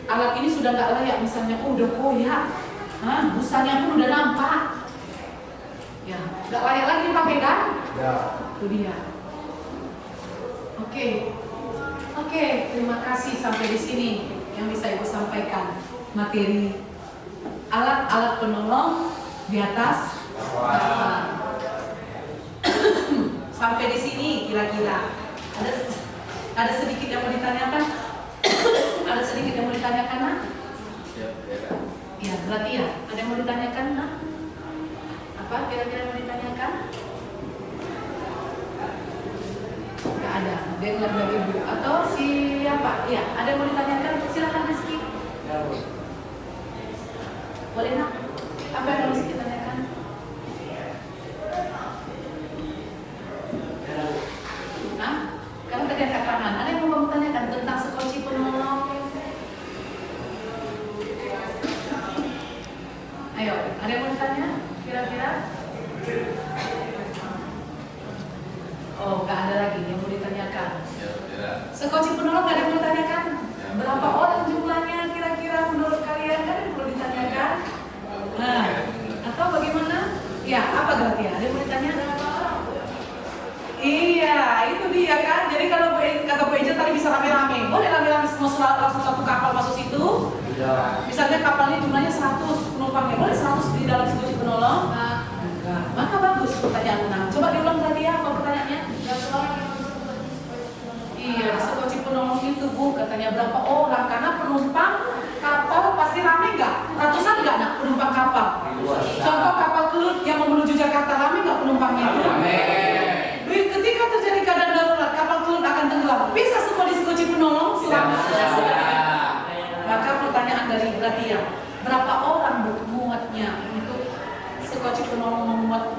Alat ini sudah nggak layak, misalnya, udah koyak, busanya pun udah nampak. Ya, nggak layak lagi dipakai kan? Ya. Itu dia. Oke, terima kasih sampai di sini yang bisa Ibu sampaikan materi alat-alat penolong di atas kapal. Sampai di sini kira-kira ada sedikit yang mau ditanyakan? Ada sedikit yang mau ditanyakan, Nak? Ya, berarti ya. Ada yang mau ditanyakan, Nak? Apa kira-kira yang mau ditanyakan? Nggak ada. Dia nggak dari Ibu atau siapa? Ya, ada yang mau ditanyakan? Silakan Rizky. Boleh, Nak? Apa yang harus ditanyakan? Ayo, ada yang mau ditanya? Kira-kira? Oh, nggak ada lagi yang mau ditanyakan. Sekoci penolong nggak ada yang mau ditanyakan? Berapa orang jumlahnya kira-kira menurut kalian? Kan yang perlu ditanyakan? Nah, atau bagaimana? Ya, apa berarti? Ada yang mau ditanya? Iya, itu dia kan. Jadi kalau kata Bu Eja tadi bisa rame-rame. Boleh rame-rame semua langsung satu kapal masuk situ? Misalnya kapalnya jumlahnya 100 penumpangnya, boleh 100 di dalam sekoci penolong? Enggak. Maka bagus pertanyaan Luna. Coba diulang tadi ya, apa pertanyaannya? Iya, sekoci penolong itu Bu, katanya berapa orang? Karena penumpang kapal pasti rame nggak? Ratusan nggak nak penumpang kapal? Contoh kapal Kelut yang mau menuju Jakarta, rame nggak penumpangnya? Ketika terjadi keadaan darurat, kapal Kelut akan tenggelam. Bisa semua di sekoci penolong selamat? Maka pertanyaan dari Gratia, berapa orang muatnya untuk sekoci penolong memuat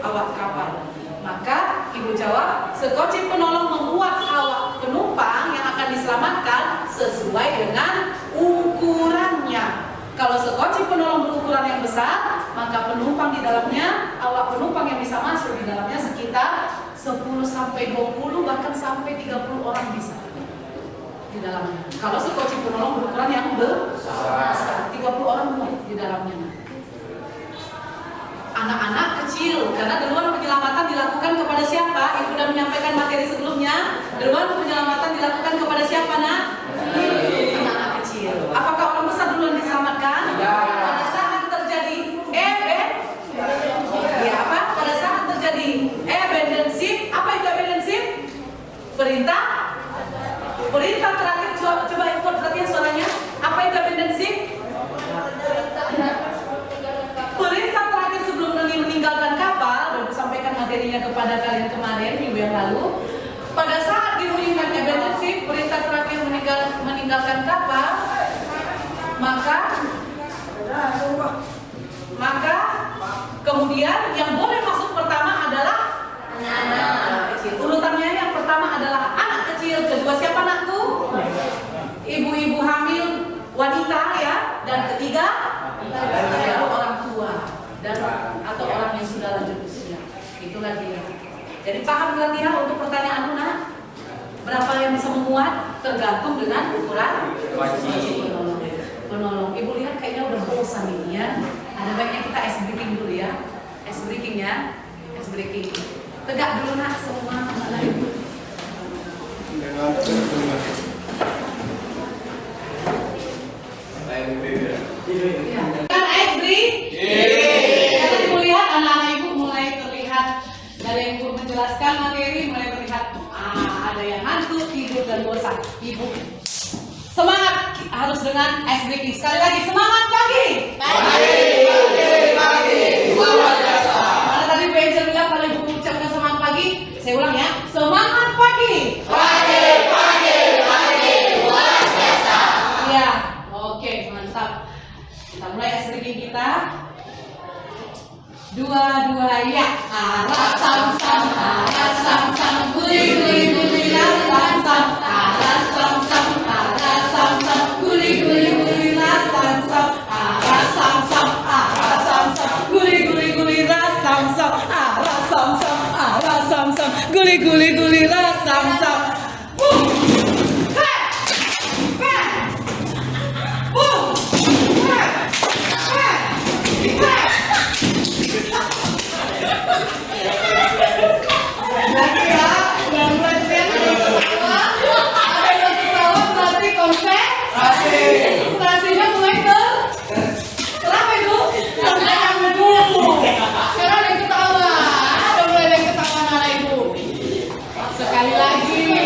awak kapal? Maka Ibu jawab, sekoci penolong memuat awak penumpang yang akan diselamatkan sesuai dengan ukurannya. Kalau sekoci penolong berukuran yang besar, maka penumpang di dalamnya, awak penumpang yang bisa masuk di dalamnya sekitar 10 sampai 20 bahkan sampai 30 orang bisa di dalamnya. Kalau sekoci penolong berukuran yang besar, 30 orang muat di dalamnya. Anak-anak kecil, karena duluan penyelamatan dilakukan kepada siapa? Ibu sudah menyampaikan materi sebelumnya. Duluan penyelamatan dilakukan kepada siapa, Nak? Anak-anak kecil. Apakah orang besar duluan diselamatkan? Pada saat terjadi ya apa? Pada saat terjadi abandon ship, apa itu abandon ship? Perintah terakhir, coba ikut perhatian suaranya. Apa itu abandon ship? Perintah terakhir sebelum meninggalkan kapal. Sudah sampaikan materinya kepada kalian kemarin minggu yang lalu. Pada saat dibunyikan abandon ship, perintah terakhir meninggalkan kapal, maka kemudian yang boleh masuk pertama adalah anak kecil. Urutannya yang pertama adalah anak kecil, kedua siapa anakku? Ibu-ibu hamil wanita ya, dan ketiga orang tua dan atau orang yang sudah lanjut usia. Itulah dia. Jadi paham latihan untuk pertanyaan Luna? Berapa yang bisa memuat tergantung dengan ukuran penolong. Ibu lihat kayaknya udah bosan ini ya. Ada baiknya kita ice breaking dulu ya. Ice breaking ya. Ice breaking. Tegak dulu nak semua anak ibu. Kan ice breaking. Karena ibu lihat anak-anak ibu mulai terlihat dari yang ibu menjelaskan materi mulai terlihat ada yang ngantuk, tidur dan bosan. Ibu semangat harus dengan ice breaking. Sekali lagi semangat pagi. Mana tadi Benjel bilang kalau ibu ucapkan semangat pagi, saya ulang ya. Semangat pagi. Luar biasa. Iya, oke mantap. Kita mulai ice breaking kita. Dua ya. Arah sam guli sam. Arah sam guli sam. Arah sam guli sam. Arah sam guli sam. Konsentrasinya mulai kenapa itu? Karena yang dulu. Sekarang ada yang ketawa. Ada mulai ada yang ketawa anak ibu. Sekali lagi.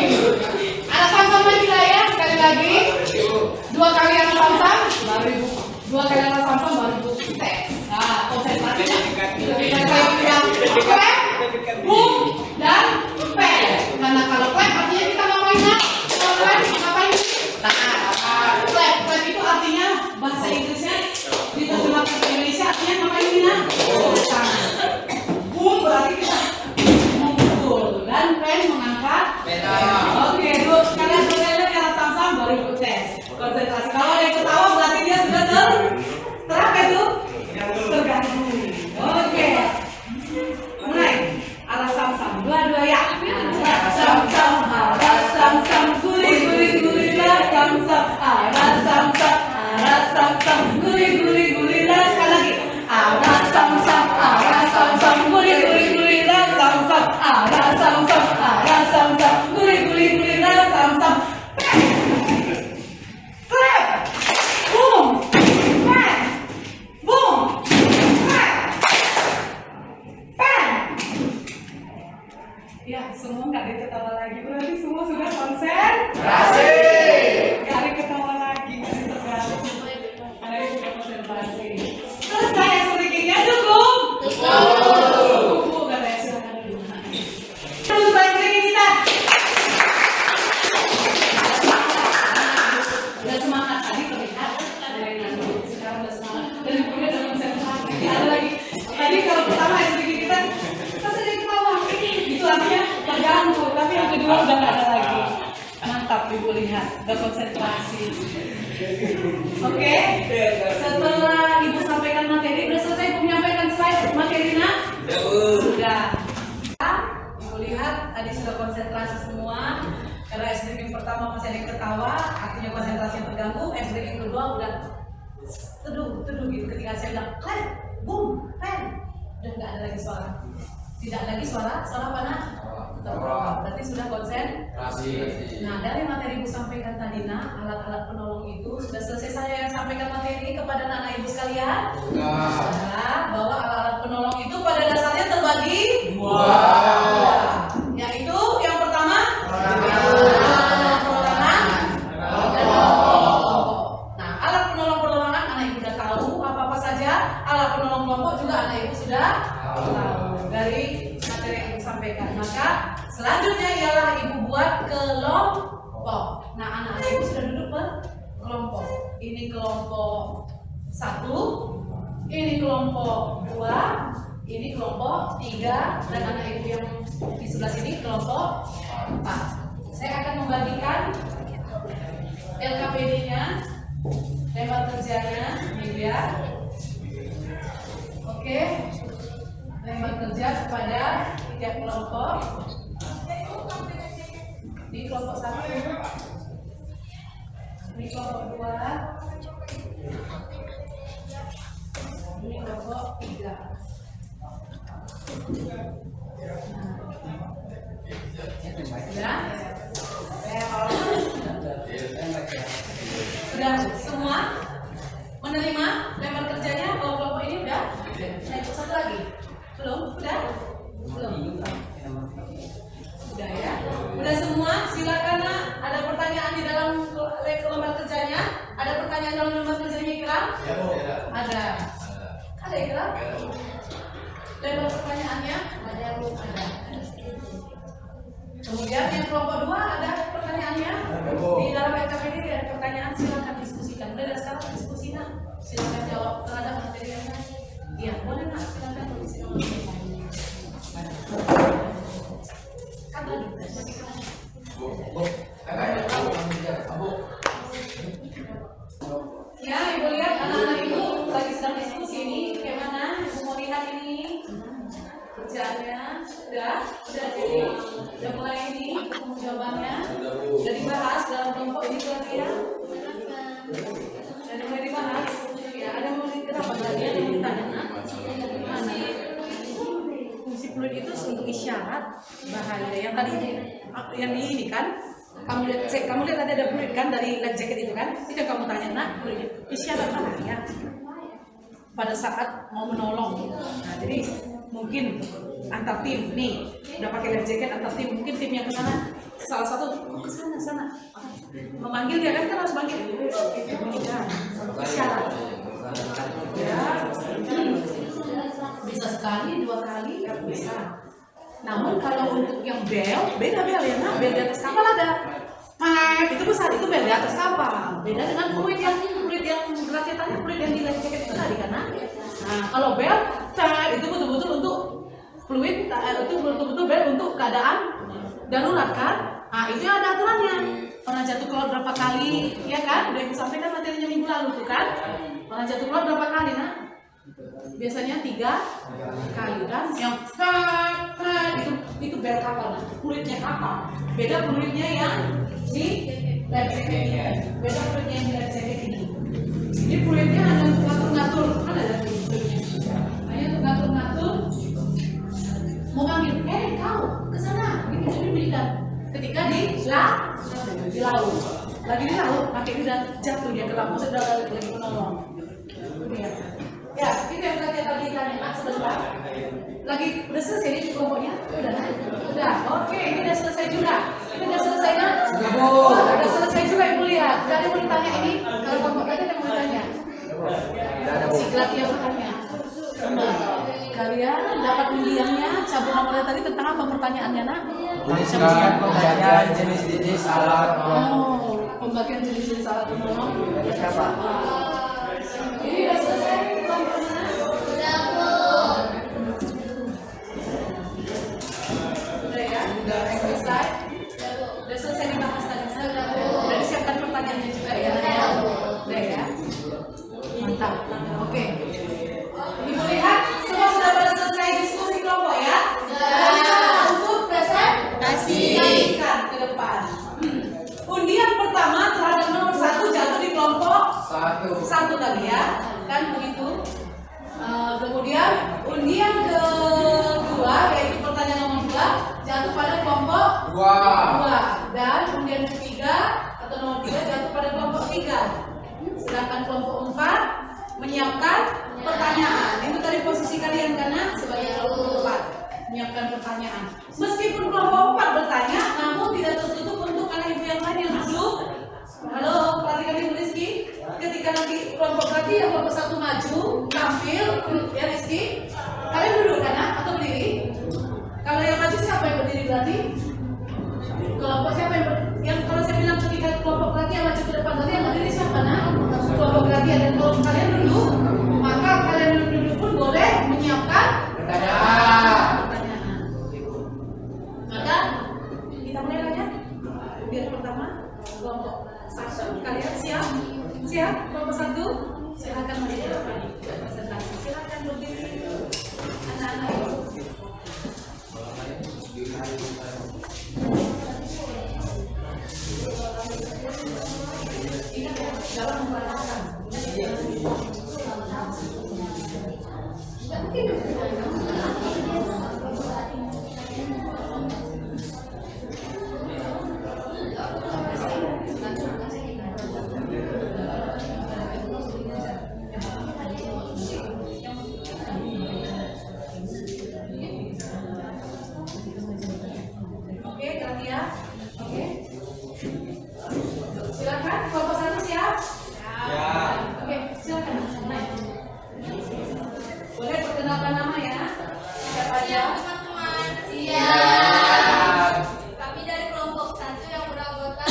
kedua udah nggak ada lagi. Mantap Ibu lihat, udah konsentrasi. Oke, setelah Ibu sampaikan materi, udah selesai Ibu menyampaikan slide materinya? Sudah. Ibu lihat tadi sudah konsentrasi semua. Karena ice breaking pertama masih ada yang ketawa, artinya konsentrasi yang terganggu. Ice breaking kedua udah teduh gitu. Ketika saya bilang clap, boom, pen, udah nggak ada lagi suara. Tidak lagi suara apa nak? Berarti sudah konsentrasi. Nah, dari materi Ibu sampaikan tadi nak, alat-alat penolong itu sudah selesai saya yang sampaikan materi kepada anak-anak Ibu sekalian. Nah, bahwa alat-alat penolong itu pada dasarnya terbagi dua. Yaitu yang pertama perorangan dan kelompok. Nah, alat penolong perorangan anak Ibu sudah tahu apa-apa saja. Alat penolong kelompok juga anak Ibu sudah tahu dari materi yang disampaikan. Maka selanjutnya ialah Ibu buat kelompok. Nah, anak-anak Ibu sudah duduk berkelompok. Ini kelompok 1, ini kelompok 2, ini kelompok 3, dan anak Ibu yang di sebelah sini kelompok 4. Saya akan membagikan LKPD-nya, lembar kerjanya, ini lihat. Oke, lembar kerja kepada tiap kelompok. Ini kelompok 1, ini kelompok 2, ini kelompok 3. Sudah semua menerima lembar kerjanya? Kalau kelompok ini udah? Nah, ikut satu lagi? Belum? Udah? Belum? Udah ya? Udah semua? Silakan nak. Ada pertanyaan di dalam lembar kerjanya? Ada pertanyaan dalam lembar kerjanya Ikram? Ada. Ada Ikram? Lembar pertanyaannya? Ada. Kemudian yang kelompok 2 ada pertanyaannya? Di dalam LKPD ada pertanyaan, silakan diskusikan. Udah sekarang diskusi nak. Silakan jawab terhadap materi yang lain. Iya, boleh nak, silakan diskusi. Ya, Ibu lihat anak-anak Ibu lagi sedang diskusi ini. Bagaimana? Ibu mau lihat ini kerjaannya? Udah jadi, udah mulai ini jawabannya. Udah dibahas dalam kelompok ini berarti ya? Udah mulai dibahas. Ya, ada yang mau kenapa tadi ada yang ditanya? Mana? Fungsi fluid itu untuk isyarat bahaya. Yang tadi yang ini kan? Kamu lihat tadi ada fluid kan dari life jacket itu kan? Itu yang kamu tanya nak, fluid isyarat bahaya pada saat mau menolong. Nah, jadi mungkin antar tim nih udah pakai life jacket antar tim, mungkin tim yang kesana salah satu ke sana memanggil dia kan harus manggil isyarat ya. Bisa sekali 2 kali bisa. Namun kalau untuk yang bel beda ya nak, bel di atas kapal ada itu besar, itu bel di atas kapal beda dengan fluid yang gratiatannya fluid yang di life jacket itu tadi kan. Nah, kalau bel itu betul-betul untuk fluid, itu betul-betul bel untuk keadaan darurat kan. Nah, itu ada aturannya. Pernah jatuh ke laut berapa kali, ya kan? Udah Ibu sampaikan materinya minggu lalu tuh kan. Pernah jatuh ke laut berapa kali nah? Biasanya 3 kali kan. Yang itu bel kapal, nah. Fluidnya kapal. Beda fluidnya yang di life jacket ini. Beda fluidnya yang di life jacket ini. Ini fluidnya hanya untuk ngatur-ngatur, kan ada fluidnya. Hanya untuk ngatur-ngatur. Mau panggil, kau kesana, ini berikan. Ketika di laut, lagi di laut, pakai udah jatuh dia ke laut, sudah lagi menolong. Ya, itu yang tadi tanya sebentar. Lagi udah selesai ini kelompoknya, udah. Oke, ini udah selesai juga. Ini udah selesai kan? Udah selesai juga Ibu lihat. Tadi mau ditanya ini, kalau kelompok tadi ada mau ditanya. Siklat yang bertanya. Kalian dapat undiannya, cabut nomornya tadi tentang apa pertanyaannya nak? Pembagian jenis-jenis alat pembagian jenis-jenis alat penolong. Siapa? Ini udah selesai kelompoknya. Udah ya, udah selesai. Undian kedua, yaitu pertanyaan nomor 2, jatuh pada kelompok 2. Dan undian ketiga atau nomor 3 jatuh pada kelompok 3. Sedangkan kelompok 4 menyiapkan pertanyaan. Itu tadi posisi kalian karena sebagai kelompok 4 menyiapkan pertanyaan. Meskipun kelompok 4 bertanya, namun tidak tertutup untuk anak ibu yang lain yang duduk. Halo, perhatikan Ibu Rizky. Ketika nanti kelompok berarti yang kelompok 1 maju, tampil, ya Rizky. Kalian duduk kanan atau berdiri? Kalau yang maju siapa yang berdiri berarti? Kelompok siapa yang kalau saya bilang ketika kelompok berarti yang maju ke depan berarti yang berdiri siapa? Nah, kelompok berarti. Dan kalau kalian duduk, maka kalian duduk pun boleh menyiapkan pertanyaan. Maka kita mulai aja. Biar pertama kelompok 1, kalian siap? Siap? Kelompok 1, silakan berdiri. Presentasi, silakan berdiri. Anak-anak ibu. Ingat ya, dalam memperhatikan. Oke, Katia. Oke. Silakan, kelompok 1 siap? Siap. Oke, silakan. Naik. Boleh perkenalkan nama ya? Siapa aja? Teman-teman, siap. Kami dari kelompok 1 yang beranggota.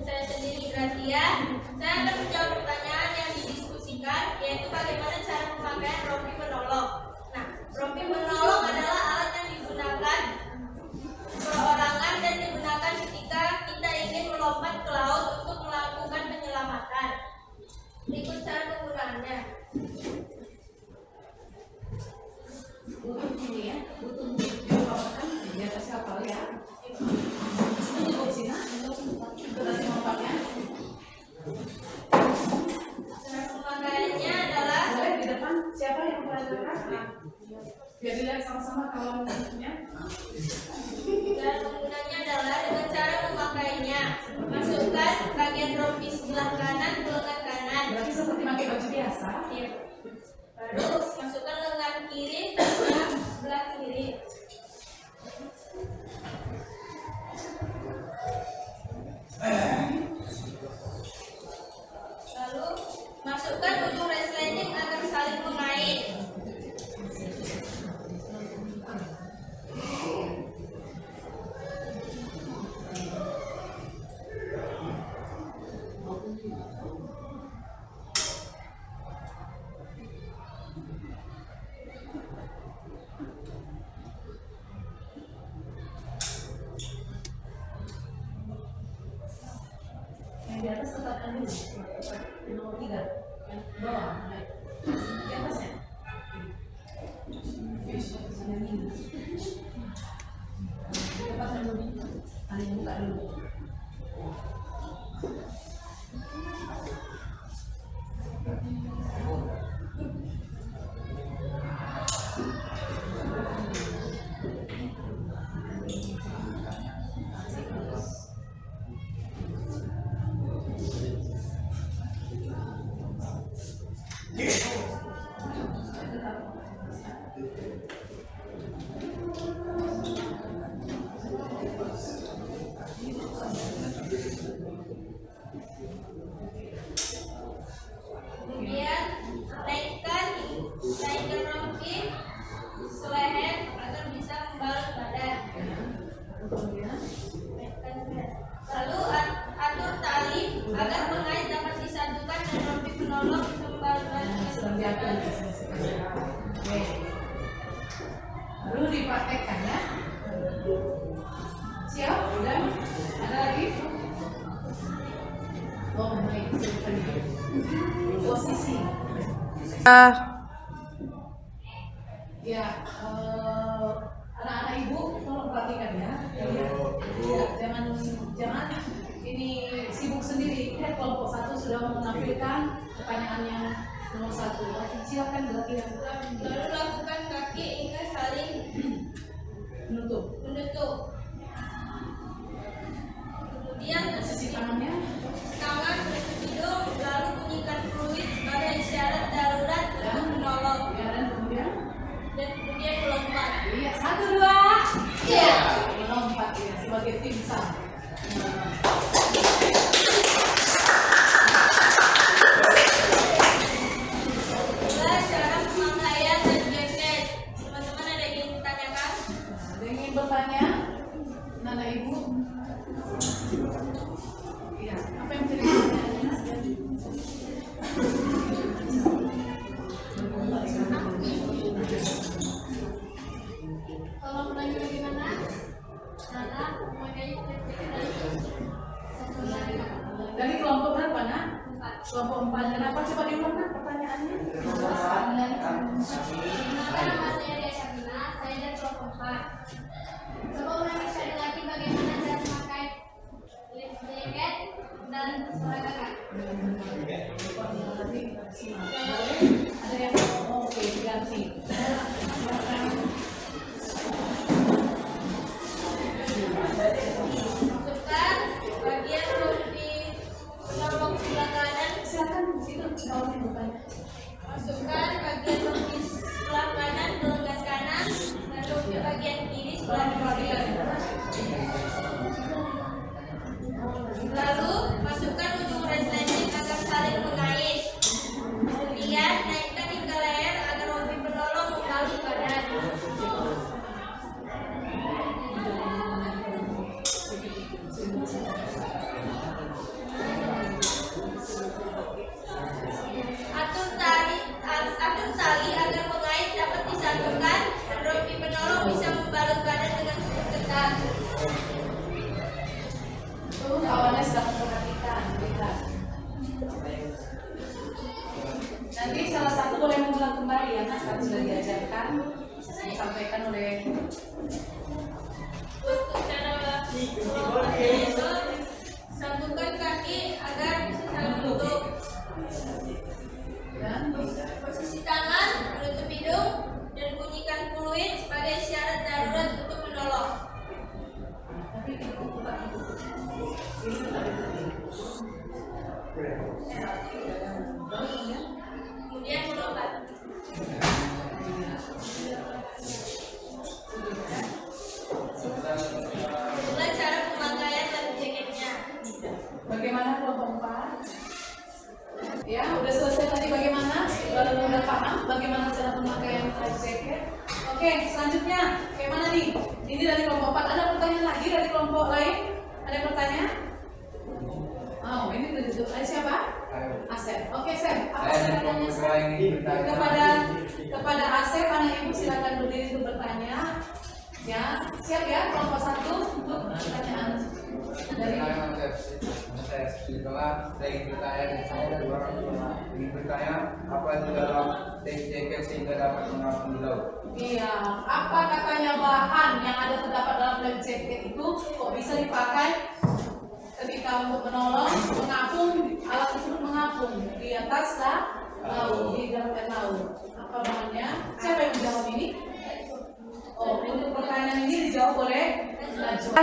Saya sendiri Gracia. Saya akan menjawab pertanyaan yang didiskusikan, yaitu bagaimana cara pemakaian rompi menolong. Nah, rompi menolong adalah alat yang digunakan perorangan dan digunakan ketika kita ingin melompat ke laut untuk melakukan penyelamatan. Berikut cara penggunaannya. Butuh ini ya, butuh dilaporkan di atas kapal ya. Itu di sini, itu nanti lompatnya. Cara pemakaiannya adalah Boleh di depan siapa yang memperhatikan? Biar dilihat sama-sama kalau musuhnya. cara penggunanya adalah dengan cara memakainya. Masukkan bagian rompi sebelah kanan ke lengan kanan. Berarti seperti pakai baju biasa. Iya. Terus masukkan lengan kiri ke sebelah kiri. Lalu masukkan ujung resleting agar saling mengait. Yang di atas tetapkan dulu. Yang nomor 3. Yang bawah. Naik. Di atasnya. Yang ini. Lepaskan dulu. Ada yang buka dulu. Kemudian naikkan rompi seleher agar bisa membalut badan. Lalu atur tali agar pengait dapat disatukan dan rompi penolong bisa membalut badan. Sudah siapkan. Oke. Baru dipraktekkan ya. Siap? Udah? Ada lagi? Oh, baik. Posisi. Ya, anak-anak ibu tolong perhatikan ya. Ya, jangan ini sibuk sendiri. Lihat kelompok 1 sudah menampilkan pertanyaan yang Nomor 1. Silakan berarti yang Lalu lakukan kaki hingga saling menutup. Kemudian Sisi tangannya. tangan menutup hidung, lalu bunyikan fluid sebagai isyarat darurat untuk menolong. Ya, dan kemudian. Melompat. Iya, 1, 2. Iya. Melompat ya, sebagai tim sar. Itulah cara pemakaian dan jaket. Teman-teman ada yang ingin ditanyakan? Ada yang ingin bertanya? Nana Ibu? Iya, apa yang menjadi pertanyaannya? Kalau bertanya bagaimana? Cara memakai jaket Dari kelompok berapa, Nak? 4. Kelompok 4. Kenapa? Coba diulang, Nak, pertanyaannya. Nama saya Dea Syafina, saya dari kelompok 4. Coba ulangi sekali lagi bagaimana cara memakai jaket dan seragam. Ada yang mau oke, diganti. Masukkan bagian rompi penolong sebelah kanan. Silakan itu kalau yang bertanya. Masukkan bagian rompi sebelah kanan ke lengan kanan dan rompi bagian kiri sebelah kiri. Lalu masukkan ujung resleting agar saling mengait. Kemudian naikkan hingga leher agar rompi penolong membalut badan. Atur tali agar pengait dapat disatukan dan rompi penolong bisa membalut badan dengan cukup ketat. Awalnya sudah memperhatikan, lihat. Nanti salah satu boleh mengulang kembali ya, Mas, kalau sudah diajarkan, disampaikan oleh Untuk cara melakukannya itu sambungkan kaki agar bisa saling menutup. dan Posisi tangan menutup hidung dan bunyikan fluid sebagai isyarat darurat untuk menolong. tapi itu bukan itu. Kemudian melompat. Itulah cara pemakaian life jaketnya. Bagaimana kelompok 4? Ya, udah selesai tadi bagaimana? Udah paham bagaimana cara pemakaian life jacket? Oke, selanjutnya bagaimana nih? Ini dari kelompok 4. Ada pertanyaan lagi dari kelompok lain? Ada pertanyaan? Oh, ini tuh siapa? Asep. Oke, Asep. Apa pertanyaannya, Asep? Kepada Asep, anak ibu silakan berdiri untuk bertanya. Ya, siap ya kelompok 1 untuk pertanyaan dari Saya ingin bertanya apa itu dalam life jacket sehingga dapat mengapung di laut? Iya, apa katanya bahan yang ada terdapat dalam life jacket itu kok bisa dipakai ketika untuk menolong, mengapung, alat tersebut mengapung di atas laut, di dalam air laut. Apa bahannya? Siapa yang menjawab ini? Oh, untuk pertanyaan ini dijawab oleh Najwa.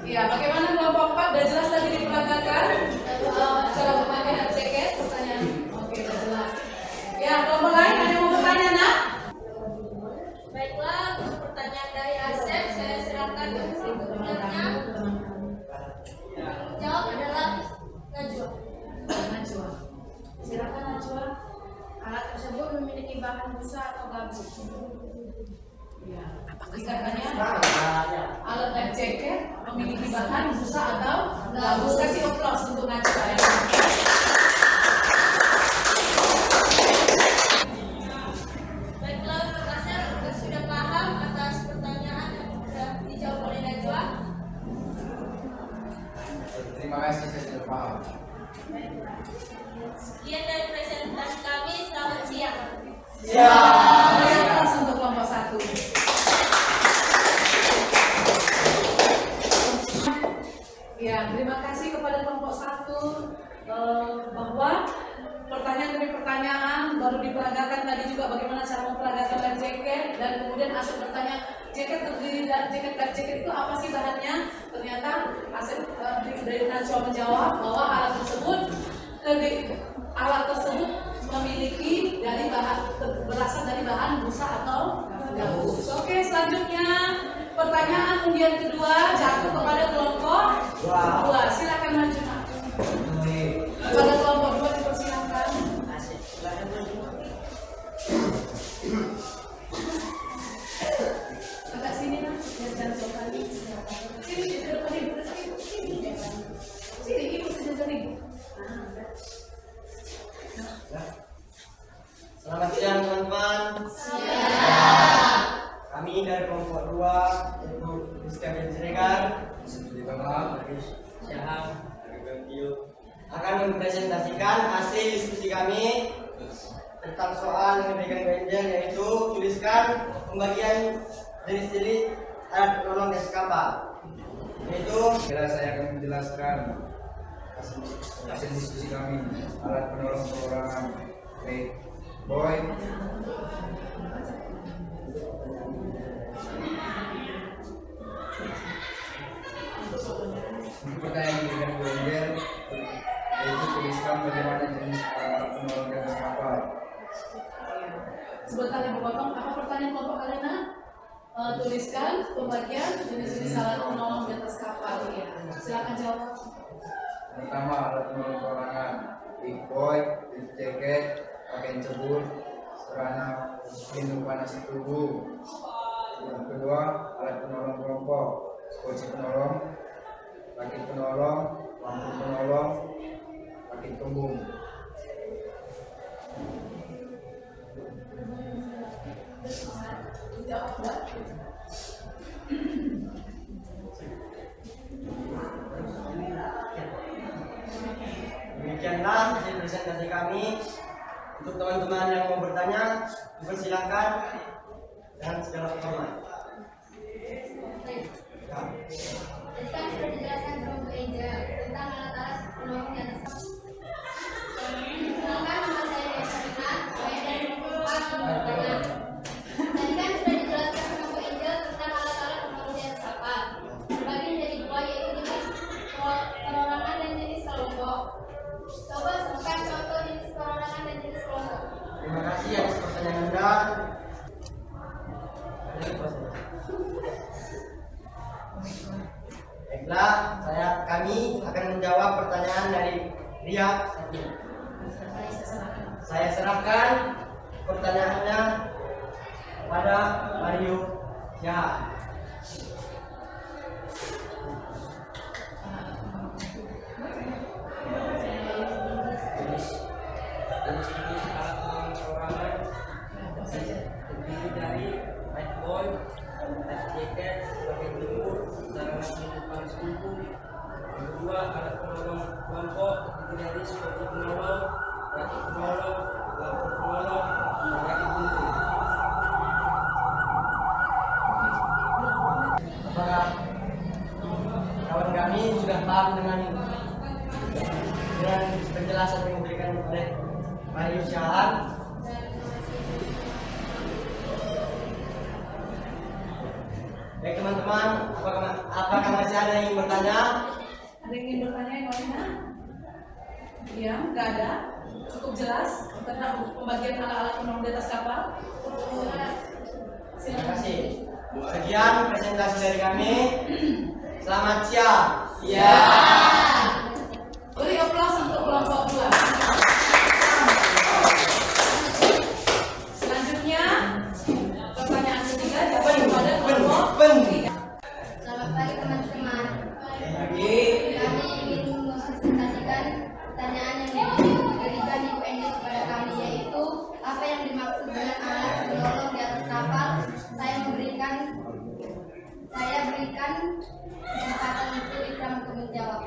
Iya, bagaimana kelompok 4? Sudah jelas tadi diperagakan cara memakai life jacket? Pertanyaan. Oke, sudah jelas. Ya, kelompok lain ada yang mau bertanya, Nak? Baiklah, untuk pertanyaan dari Asep, saya serahkan ke berikutnya. Jawab adalah Najwa. Najwa. Silakan Najwa. Alat tersebut memiliki bahan busa atau gabus. Ya. Katanya alat life jacket memiliki bahan busa atau gabus. Kasih aplaus untuk Najwa ya. Baiklah, untuk Asep, kita sudah paham atas pertanyaan yang sudah dijawab oleh Najwa. Terima kasih, saya sudah paham. Sekian dari presentasi kami, selamat siang. Aplaus untuk kelompok 1. Ya, terima kasih kepada kelompok 1 bahwa pertanyaan demi pertanyaan baru diperagakan tadi juga bagaimana cara memperagakan life jacket, dan kemudian Asep bertanya jaket terdiri dari jaket life jacket itu apa sih bahannya? Ternyata Asep dari Najwa menjawab bahwa alat tersebut memiliki dari berasal dari bahan busa atau gabus. Oke, selanjutnya pertanyaan undian kedua jatuh kepada kelompok dua. Silakan maju. Kepada kelompok dua dipersilakan. Agak sini lah, jangan jauh kali. Sini di depan ibu. Sini ibu sejajar ibu. Selamat siang teman-teman. Kami dari kelompok 2 yaitu Rizka bin Siregar, Syaham, akan mempresentasikan hasil diskusi kami tentang soal yang diberikan Benjel, yaitu tuliskan pembagian jenis-jenis alat penolong gas kapal. Yaitu Saya akan menjelaskan hasil diskusi kami alat penolong perorangan boy. Untuk pertanyaan yang diberikan Benjel, yaitu tuliskan bagaimana jenis alat penolong gas kapal. Sebentar ibu potong. Apa pertanyaan kelompok kalian? Tuliskan pembagian jenis-jenis alat penolong di atas kapal. Ya. Silakan jawab. Pertama, alat penolong perorangan big boy, life jacket, pakaian cebur, serana pelindung panas tubuh. Yang kedua, alat penolong kelompok, skoci penolong, kaki penolong, lampu penolong, kaki kembung. demikianlah hasil presentasi kami. Untuk teman-teman yang mau bertanya, dipersilakan dengan segala hormat. Tadi kan sudah dijelaskan kelompok Eja tentang alat-alat penolong di atas kapal. Perkenalkan, nama saya Dea Sarina, saya dari kelompok 4 bertanya. Tadi kan sudah dijelaskan kelompok Eja tentang alat-alat penolong di atas kapal. Terbagi menjadi dua, yaitu jenis perorangan dan jenis kelompok. Coba sebutkan contoh jenis perorangan dan jenis kelompok. Terima kasih atas pertanyaan Anda. Baiklah, kami akan menjawab pertanyaan dari Ria. Saya serahkan pertanyaannya pada Mario. Ya. Jenis-jenis alat penolong perorangan terdiri dari life boy, life jacket, pakai tubuh, sarana pelindung panas tubuh. Yang kedua, alat penolong kelompok terdiri dari skoci penolong, kaki penolong, lampu penolong, dan kaki buntu. Apakah kawan kami sudah paham dengan penjelasan yang diberikan oleh Mario Syahan? Baik teman-teman, apakah masih ada yang ingin bertanya? Ada yang ingin bertanya yang lainnya? Ya, nggak ada. Cukup jelas tentang pembagian alat-alat penolong di atas kapal. Terima kasih. Sekian presentasi dari kami. Selamat siang. Beri aplaus untuk kelompok 2. Selanjutnya, pertanyaan ketiga jawab kepada kelompok 3. Selamat pagi teman-teman. Lagi. Kami ingin mempresentasikan pertanyaan yang diberikan Ibu Enjel kepada kami, yaitu apa yang dimaksud dengan alat penolong di atas kapal. Saya berikan kesempatan untuk Ikram untuk menjawab.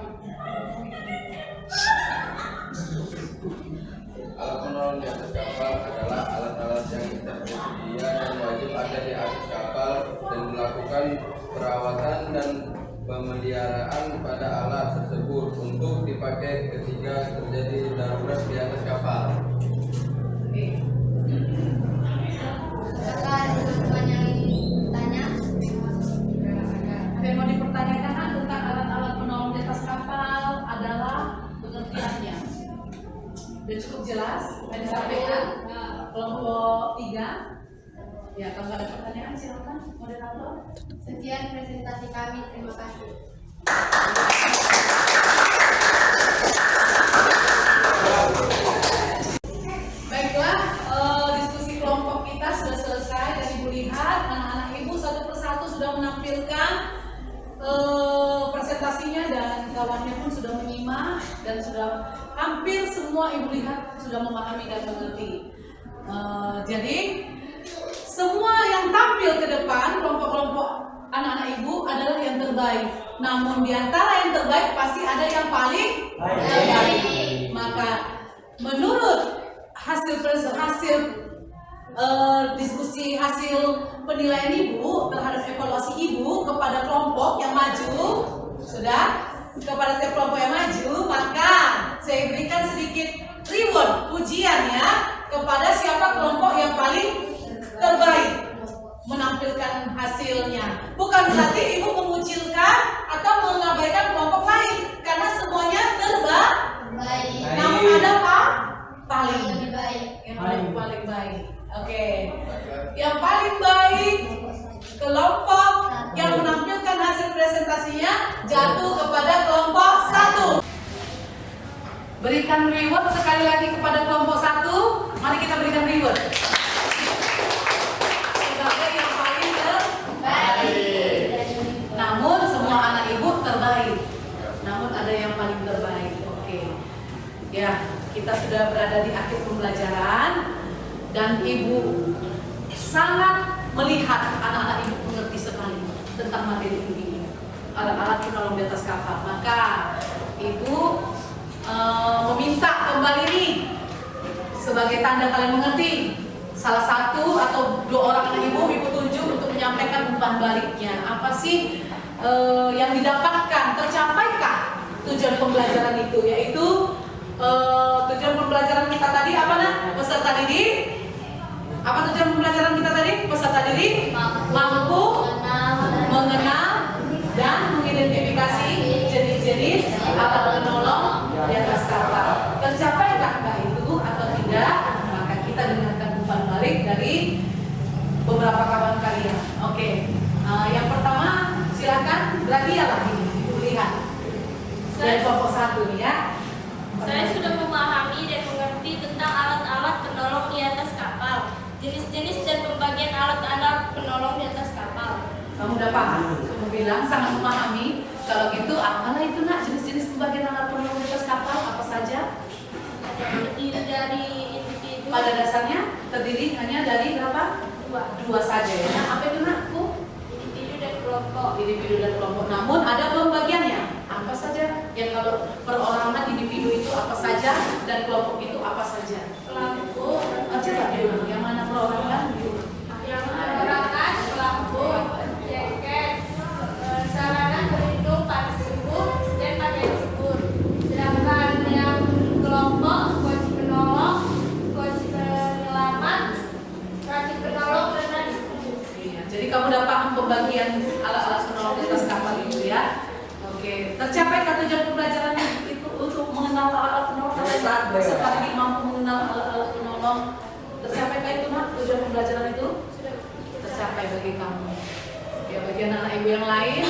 Alat penolong di atas kapal adalah alat-alat yang tersedia dan wajib ada di atas kapal dan melakukan perawatan dan pemeliharaan pada alat tersebut untuk dipakai ketika terjadi darurat di atas kapal. kelompok 3. Ya, kalau ada pertanyaan silakan moderator. Sekian presentasi kami, terima kasih. Baiklah, diskusi kelompok kita sudah selesai dan Ibu lihat anak-anak Ibu satu persatu sudah menampilkan presentasinya dan kawannya pun sudah menyimak dan sudah hampir semua Ibu lihat sudah memahami dan mengerti. Jadi semua yang tampil ke depan kelompok-kelompok anak-anak Ibu adalah yang terbaik. Namun di antara yang terbaik pasti ada yang paling terbaik. Maka menurut hasil diskusi hasil penilaian Ibu terhadap evaluasi Ibu kepada kelompok yang maju, sudah kepada setiap kelompok yang maju, maka saya berikan sedikit reward pujian ya kepada siapa kelompok yang paling terbaik menampilkan hasilnya. Bukan berarti Ibu mengucilkan atau mengabaikan kelompok lain karena semuanya terbaik. Namun ada apa? Paling baik. Yang paling baik. Oke. Yang paling baik kelompok yang menampilkan hasil presentasinya jatuh kepada kelompok 1. Berikan reward sekali lagi kepada kelompok 1. Mari kita berikan reward. Sebagai yang paling terbaik. Namun semua anak Ibu terbaik. Namun ada yang paling terbaik. Oke. Ya, kita sudah berada di akhir pembelajaran dan Ibu sangat melihat anak-anak Ibu mengerti sekali tentang materi ini, alat-alat penolong di atas kapal. Maka Ibu meminta kembali nih sebagai tanda kalian mengerti. Salah satu atau 2 orang anak Ibu tunjuk untuk menyampaikan umpan baliknya. Apa sih yang didapatkan? Tercapaikah tujuan pembelajaran itu? Yaitu tujuan pembelajaran kita tadi apa nak? Peserta didik. Apa tujuan pembelajaran kita tadi? Peserta didik mampu mengenal dan mengidentifikasi jenis-jenis alat penolong di atas kapal. Tercapaikah itu atau tidak? Maka kita dengarkan umpan balik dari beberapa kawan kalian. Oke. Yang pertama silakan Gradia lah ini. Ibu lihat. Dari kelompok 1 nih ya. Saya sudah memahami dan mengerti tentang alat-alat penolong di atas kapal, jenis-jenis dan pembagian alat-alat penolong di atas kapal. Kamu udah paham? Kamu bilang sangat memahami. Kalau gitu, apalah itu nak jenis-jenis pembagian alat penolong di atas kapal apa saja? Terdiri dari individu. Pada dasarnya terdiri hanya dari berapa? 2 saja ya. Apa itu nak? Individu dan kelompok. Individu dan kelompok. Namun ada pembagiannya. Apa saja? Yang kalau perorangan individu itu apa saja dan kelompok itu apa saja? Lampu. Coba dulu, yang mana perorangan? Yang perorangan, lampu, jaket, sarana pelindung pada subuh dan pakaian subuh. Sedangkan yang kelompok, kunci penolong, kunci penyelamat, rakit penolong dan radis. Iya, jadi kamu udah paham pembagian alat-alat penolong di atas kapal itu ya? Oke, tercapai tujuan pembelajaran itu untuk mengenal alat-alat penolong. Peserta didik mampu mengenal alat-alat penolong. Tercapai itu nak tujuan pembelajaran itu? Tercapai bagi kamu. Ya, bagi anak Ibu yang lain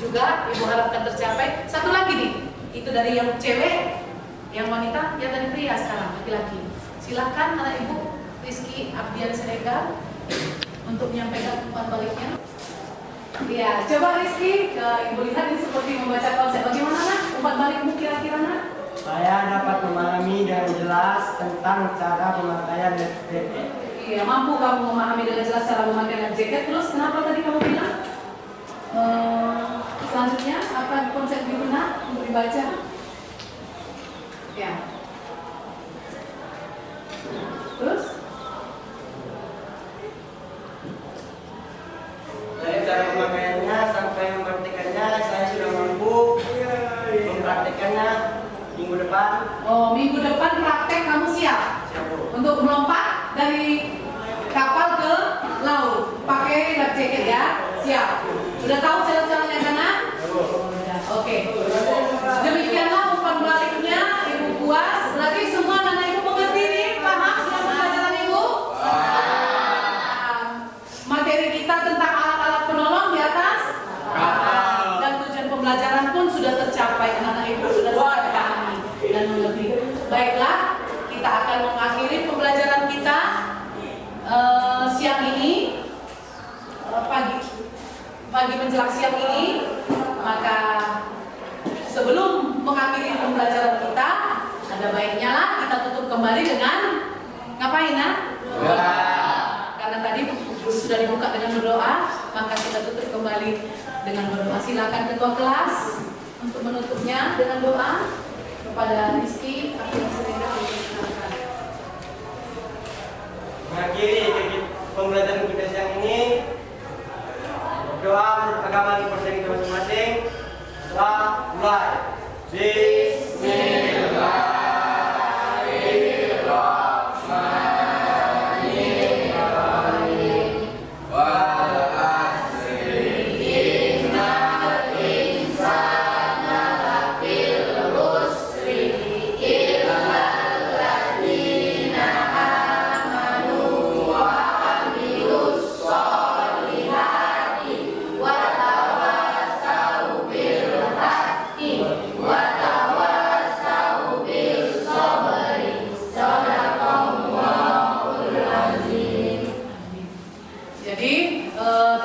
juga Ibu harapkan tercapai. Satu lagi nih, itu dari yang cewek, yang wanita, yang dari pria sekarang laki-laki. Silakan anak Ibu Rizky Abdian Siregar untuk menyampaikan umpan baliknya. Ya, coba Rizky, Ibu lihat ini seperti membaca konsep. Bagaimana nak umpan balikmu kira-kira nak? Saya dapat memahami dengan jelas tentang cara pemakaian life jacket. Iya, mampu kamu memahami dengan jelas cara memakai life jacket. Terus kenapa tadi kamu bilang? Selanjutnya apa konsep digunakan untuk dibaca? Ya. Terus? Dari cara pemakaiannya sampai mempraktikannya saya sudah mampu mempraktikannya minggu depan. Oh, minggu depan praktek kamu siap? Siap, Bu. Untuk melompat dari kapal ke laut pakai life jacket ya? Siap. Sudah tahu cara-caranya kan? Oke. Demikianlah umpan baliknya. Ibu puas. Berarti semua anak Ibu mengerti nih? Paham dengan pelajaran Ibu? Baiklah, kita akan mengakhiri pembelajaran kita siang ini, pagi menjelang siang ini. Maka sebelum mengakhiri pembelajaran kita, ada baiknya lah kita tutup kembali dengan ngapain ya? Karena tadi sudah dibuka dengan berdoa, maka kita tutup kembali dengan berdoa. Silakan ketua kelas untuk menutupnya dengan doa kepada Rizky. Mengakhiri pembelajaran kita siang ini, berdoa menurut agama dan kepercayaan kita masing-masing. Telah mulai.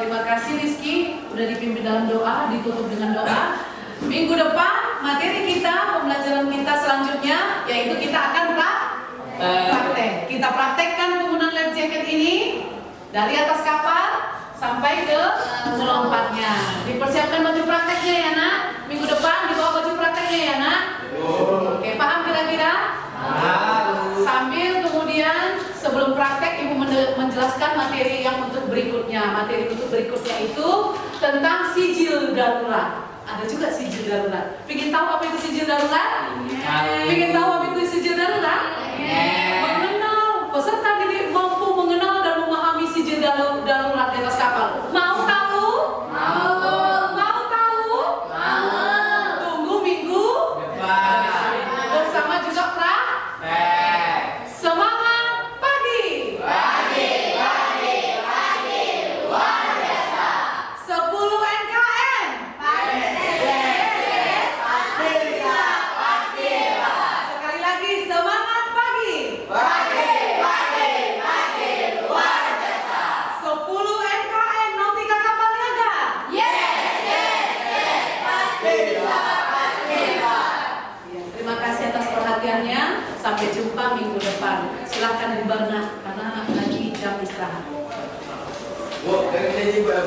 Terima kasih Rizky, udah dipimpin dalam doa, ditutup dengan doa. Minggu depan materi kita, pembelajaran kita selanjutnya, yaitu kita akan praktek. Kita praktekkan penggunaan life jacket ini dari atas kapal sampai ke melompatnya. Dipersiapkan baju prakteknya ya nak. Minggu depan dibawa baju prakteknya ya nak. Oke, paham kira-kira? Sambil kemudian sebelum praktek ibu menjelaskan materi yang untuk berikutnya. Materi untuk berikutnya itu tentang sijil darurat. Ada juga sijil darurat. Pengen tahu apa itu sijil darurat? Pengen tahu apa itu sijil darurat? Mengenal. Peserta didik mampu mengenal dan memahami sijil darurat di atas kapal. Mau tahu? Mau tahu? Tunggu minggu depan. Bersama juga semangat pagi. Luar biasa. 10 NKN. Sekali lagi semangat pagi. Luar biasa. 10 NKN Nautika Kapal Niaga. Terima kasih atas perhatiannya. Sampai jumpa minggu depan. Silahkan dibangun karena lagi jam istirahat. Bu, dari sini Bu.